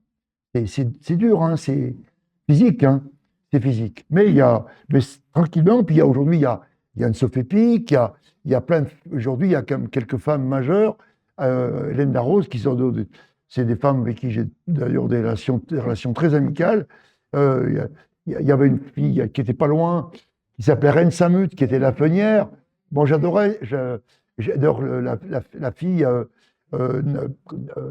C'est dur, hein, c'est physique, hein, c'est physique. Mais tranquillement, puis aujourd'hui, il il y a une Sophie Pic, il y a plein aujourd'hui, il y a quand même quelques femmes majeures, Hélène Darroze, c'est des femmes avec qui j'ai d'ailleurs des relations très amicales. Il y avait une fille qui était pas loin, qui s'appelait Reine Samut, qui était la Fenière. Bon, j'adore la fille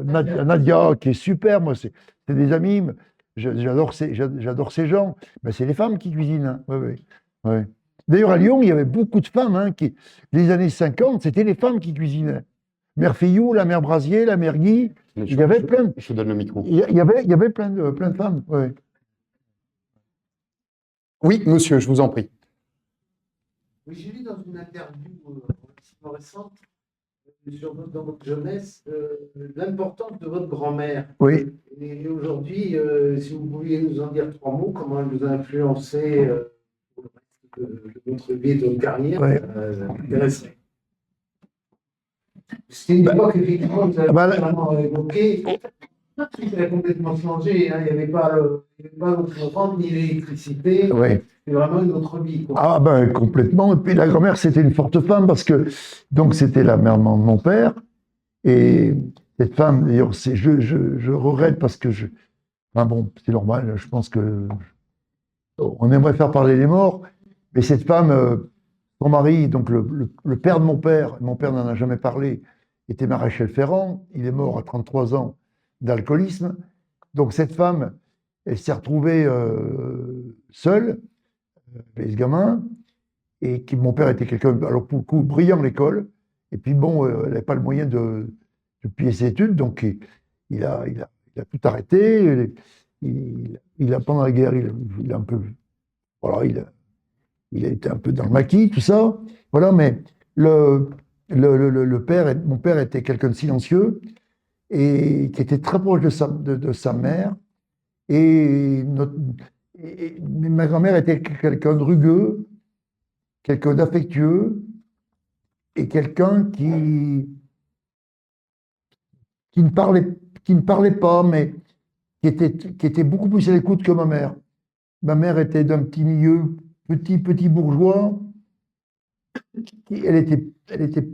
Nadia, qui est super. Moi, c'est des amis. J'adore ces gens. Ben, c'est les femmes qui cuisinent. Hein. Ouais, ouais, ouais. D'ailleurs, à Lyon, il y avait beaucoup de femmes. Hein, les années 50, c'était les femmes qui cuisinaient. Mère Fillou, la mère Brasier, la mère Guy. Il y avait plein. Je vous donne le micro. Il y avait plein de femmes. Ouais. Oui, monsieur, je vous en prie. Oui, j'ai lu dans une interview relativement récente dans votre jeunesse l'importance de votre grand-mère. Oui. Et aujourd'hui, si vous pouviez nous en dire 3 mots, comment elle vous a influencé pour le reste de votre vie et de votre carrière, Ouais. ça m'intéresserait. C'était une époque, effectivement, vous avez vraiment évoqué. Tout a complètement changé. Hein. Il n'y avait pas l'eau ni l'électricité. Ouais. C'est vraiment une autre vie. Quoi. Ah ben complètement. Et puis la grand-mère, c'était une forte femme parce que donc c'était la mère de mon père. Et cette femme, d'ailleurs, je regrette parce que enfin bon, c'est normal. Je pense que on aimerait faire parler les morts, mais cette femme, son mari, donc le père de mon père n'en a jamais parlé, était maréchal Ferrand. Il est mort à 33 ans d'alcoolisme. Donc cette femme, elle s'est retrouvée seule, avec ce gamin, et mon père était quelqu'un, alors pour le coup, brillant à l'école, et puis bon, elle n'avait pas le moyen de payer ses études, donc il a tout arrêté. Pendant la guerre, il a un peu, voilà, il a été un peu dans le maquis, tout ça, voilà, mais mon père était quelqu'un de silencieux, et qui était très proche de sa mère. Mais ma grand-mère était quelqu'un de rugueux, quelqu'un d'affectueux, et quelqu'un qui ne parlait pas, mais qui était beaucoup plus à l'écoute que ma mère. Ma mère était d'un petit milieu, petit bourgeois. Elle était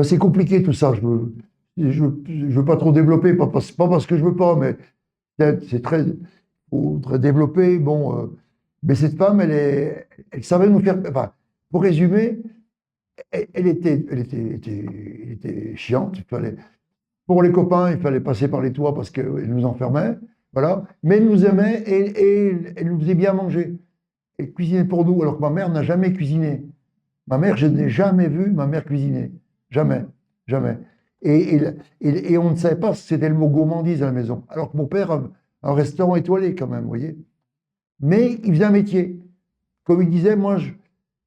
c'est compliqué tout ça. Je veux pas trop développer, pas parce que je veux pas, mais c'est très développé. Bon, mais cette femme, elle savait nous faire. Enfin, pour résumer, elle était chiante. Pour les copains, il fallait passer par les toits parce qu'elle nous enfermait. Voilà. Mais elle nous aimait et elle nous faisait bien manger. Elle cuisinait pour nous, alors que ma mère n'a jamais cuisiné. Ma mère, je n'ai jamais vu ma mère cuisiner. Jamais. Jamais. Et on ne savait pas si c'était le mot gourmandise à la maison. Alors que mon père a un restaurant étoilé quand même, vous voyez. Mais il faisait un métier. Comme il disait,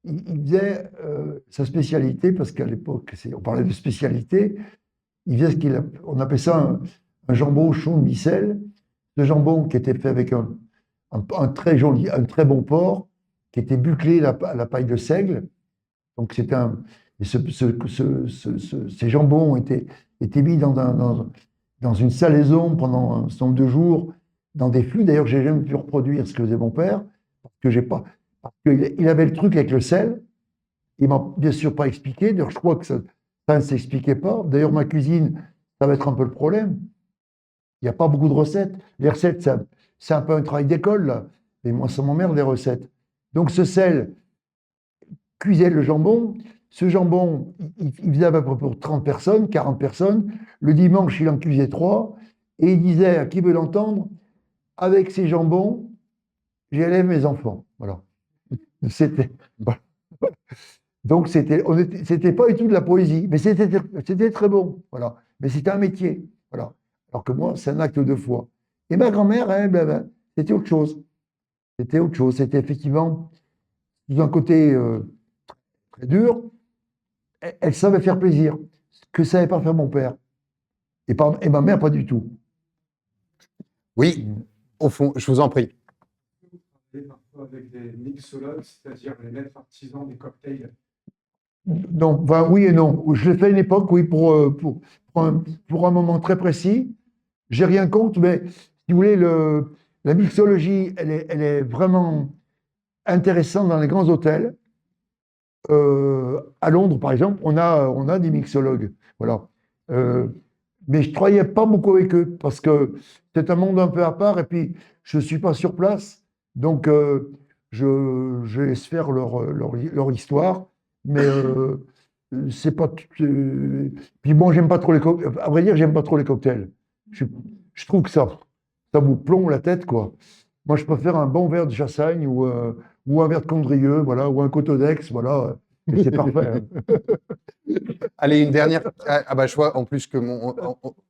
il faisait sa spécialité, parce qu'à l'époque, on parlait de spécialité, il faisait on appelait ça un jambon au chon de micelle. Ce jambon qui était fait avec un très joli, un très bon porc, qui était buclé à la paille de seigle. Donc c'était ces jambons étaient mis dans une salaison pendant un certain nombre de jours, dans des flux. D'ailleurs, j'ai jamais pu reproduire ce que faisait mon père, parce qu'il avait le truc avec le sel. Il m'a bien sûr pas expliqué. D'ailleurs, je crois que ça ne s'expliquait pas. D'ailleurs, ma cuisine, ça va être un peu le problème. Il n'y a pas beaucoup de recettes. Les recettes, c'est un peu un travail d'école, là. Mais moi, ça m'emmerde, les recettes. Donc, ce sel cuisait le jambon. Ce jambon, il faisait à peu près pour 30 personnes, 40 personnes. Le dimanche, il en cuisait 3. Et il disait, à qui veut l'entendre, avec ces jambons, j'élève mes enfants. Voilà. Donc, c'était pas du tout de la poésie, mais c'était très bon. Voilà. Mais c'était un métier. Voilà. Alors que moi, c'est un acte de foi. Et ma grand-mère, elle, c'était autre chose. C'était autre chose. C'était effectivement, d'un côté très dur, elle savait faire plaisir, ce que ne savait pas faire mon père. Et ma mère, pas du tout. Oui, au fond, je vous en prie. Vous travaillez parfois avec des mixologues, c'est-à-dire les maîtres artisans des cocktails. Non, enfin, oui et non. Je l'ai fait à une époque, oui, pour un moment très précis. J'ai rien contre, mais si vous voulez, la mixologie, elle est vraiment intéressant dans les grands hôtels. À Londres, par exemple, on a des mixologues. Voilà. Mais je ne travaillais pas beaucoup avec eux parce que c'est un monde un peu à part et puis je ne suis pas sur place. Donc, je laisse faire leur histoire. Mais c'est pas. Puis bon, j'aime pas trop les cocktails. À vrai dire, j'aime pas trop les cocktails. Je trouve que ça vous plombe la tête, quoi. Moi, je préfère un bon verre de Chassagne ou un verre de Condrieu, voilà, ou un Cotodex, voilà. Et c'est parfait. Hein. Allez, une dernière. Ah bah, je vois en plus que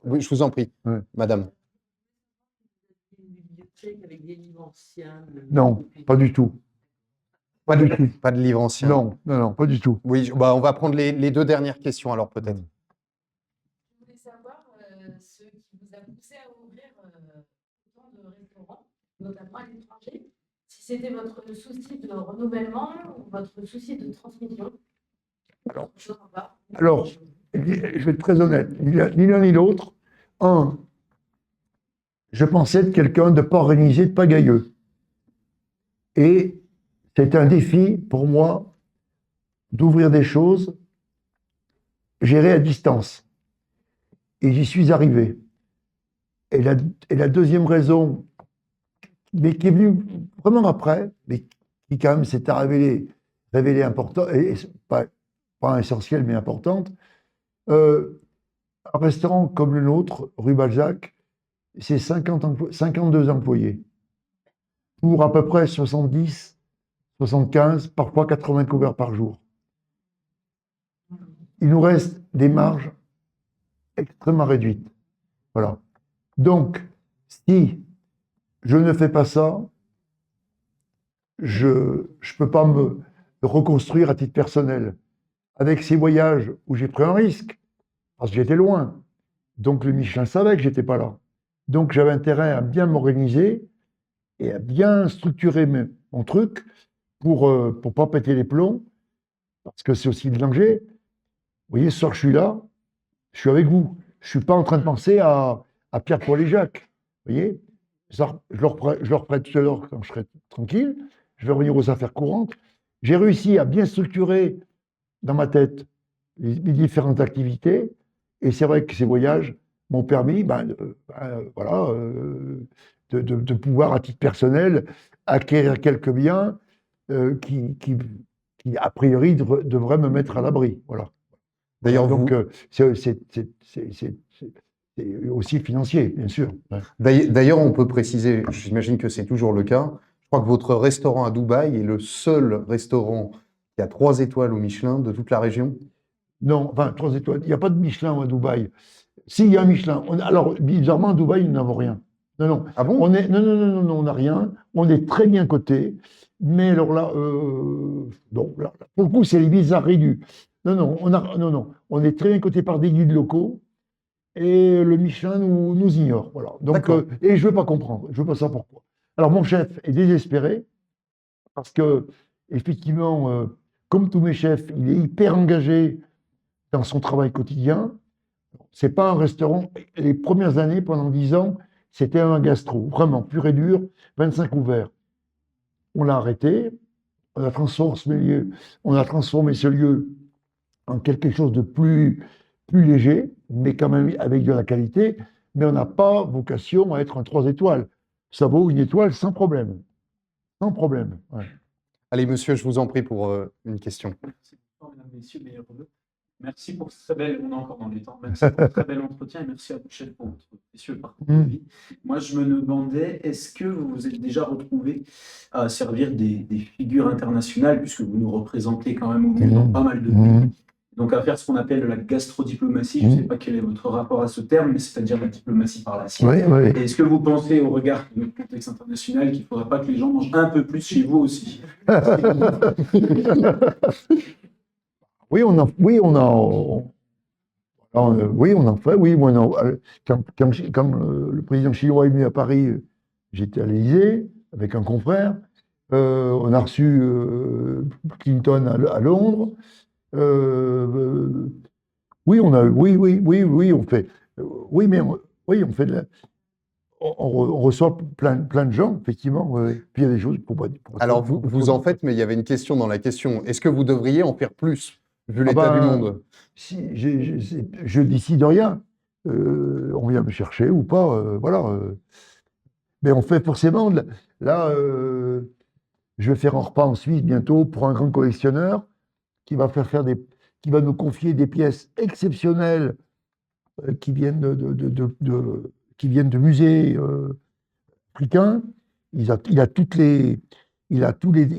oui, je vous en prie, Ouais. madame. Une bibliothèque avec des livres anciens. Non, pas du tout. Pas de livre ancien. Non, pas du tout. Oui, bah, on va prendre les 2 dernières questions alors peut-être. Je voulais savoir ce qui vous a poussé à ouvrir autant de restaurants, notamment à l'étranger. Si c'était votre souci de renouvellement ou votre souci de transmission. Alors, je vais être très honnête, ni l'un ni l'autre. Un, je pensais être quelqu'un de pas organisé, de pas gailleux. Et c'est un défi pour moi d'ouvrir des choses gérées à distance. Et j'y suis arrivé. Et la deuxième raison, mais qui est venue vraiment après, mais qui quand même s'est révélée importante, et pas essentielle, mais importante, un restaurant comme le nôtre, rue Balzac, c'est 52 employés, pour à peu près 70, 75, parfois 80 couverts par jour. Il nous reste des marges extrêmement réduites. Voilà. Donc, si je ne fais pas ça, je ne peux pas me reconstruire à titre personnel. Avec ces voyages où j'ai pris un risque, parce que j'étais loin, donc le Michelin savait que j'étais pas là. Donc j'avais intérêt à bien m'organiser et à bien structurer mon truc pour pas péter les plombs, parce que c'est aussi le danger. Vous voyez, ce soir je suis là, je suis avec vous. Je suis pas en train de penser à Pierre, Paul et Jacques. Vous voyez, je leur ferai tout à l'heure quand je serai tranquille. Je vais revenir aux affaires courantes. J'ai réussi à bien structurer dans ma tête les différentes activités. Et c'est vrai que ces voyages m'ont permis voilà, de pouvoir, à titre personnel, acquérir quelques biens qui, a priori, devraient me mettre à l'abri. Voilà. D'ailleurs, donc, c'est aussi financier, bien sûr. Ouais. D'ailleurs, on peut préciser, j'imagine que c'est toujours le cas, je crois que votre restaurant à Dubaï est le seul restaurant qui a 3 étoiles au Michelin de toute la région. Non, enfin, 3 étoiles. Il n'y a pas de Michelin à Dubaï. S'il y a un Michelin, alors, bizarrement, à Dubaï, nous n'avons rien. Non. Ah bon? Non, on n'a rien. On est très bien coté. Mais alors là, là, pour le coup, c'est les bizarreries du. Non. On est très bien coté par des guides locaux. Et le Michelin nous ignore. Voilà. Donc, et je ne veux pas comprendre. Je ne veux pas savoir pourquoi. Alors, mon chef est désespéré. Parce que, effectivement, comme tous mes chefs, il est hyper engagé dans son travail quotidien. C'est pas un restaurant. Les premières années, pendant 10 ans, c'était un gastro, vraiment pur et dur, 25 ouverts. On l'a arrêté, on a transformé ce lieu en quelque chose de plus léger, mais quand même avec de la qualité. Mais on n'a pas vocation à être un 3 étoiles. Ça vaut 1 étoile sans problème. Sans problème. Ouais. Allez, monsieur, je vous en prie pour une question. Merci, mesdames, messieurs, meilleurs vœux. Merci pour ce très bel, on est encore dans les temps, merci pour ce très bel entretien et merci à vous, chef, pour votre précieux parcours de vie. Moi, je me demandais, est-ce que vous vous êtes déjà retrouvé à servir des figures internationales, puisque vous nous représentez quand même au monde dans pas mal de pays, donc à faire ce qu'on appelle la gastrodiplomatie. Je ne sais pas quel est votre rapport à ce terme, mais c'est-à-dire la diplomatie par la science. Oui. Et est-ce que vous pensez, au regard de notre contexte international, qu'il ne faudrait pas que les gens mangent un peu plus chez vous aussi? Oui, on en fait. Oui, quand le président chinois est venu à Paris, j'étais à l'Élysée avec un confrère. On a reçu Clinton à Londres. Oui, on fait. Oui, mais on fait on reçoit plein de gens, effectivement. Ouais. Puis il y a des choses pour pas dire. Alors, vous en faites, mais il y avait une question dans la question. Est-ce que vous devriez en faire plus, vu l'état du monde? Si, je décide rien. On vient me chercher ou pas, voilà. Mais on fait forcément. Là, je vais faire un repas en Suisse bientôt pour un grand collectionneur qui va qui va nous confier des pièces exceptionnelles qui viennent qui viennent de musées africains. Il a toutes les, il a tous les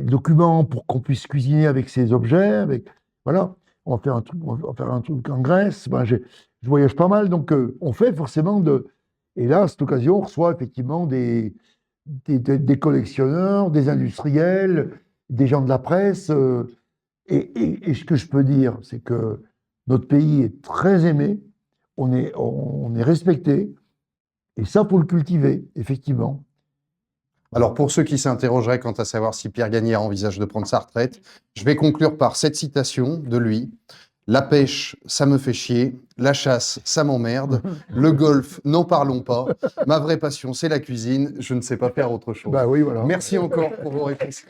documents pour qu'on puisse cuisiner avec ces objets. Voilà, on va faire un truc en Grèce. Ben, je voyage pas mal, donc on fait forcément Et là, à cette occasion, on reçoit effectivement des collectionneurs, des industriels, des gens de la presse. Et ce que je peux dire, c'est que notre pays est très aimé, on est respecté, et ça, faut le cultiver, effectivement. Alors, pour ceux qui s'interrogeraient quant à savoir si Pierre Gagnère envisage de prendre sa retraite, je vais conclure par cette citation de lui. La pêche, ça me fait chier. La chasse, ça m'emmerde. Le golf, n'en parlons pas. Ma vraie passion, c'est la cuisine. Je ne sais pas faire autre chose. Bah oui, voilà. Merci encore pour vos réponses.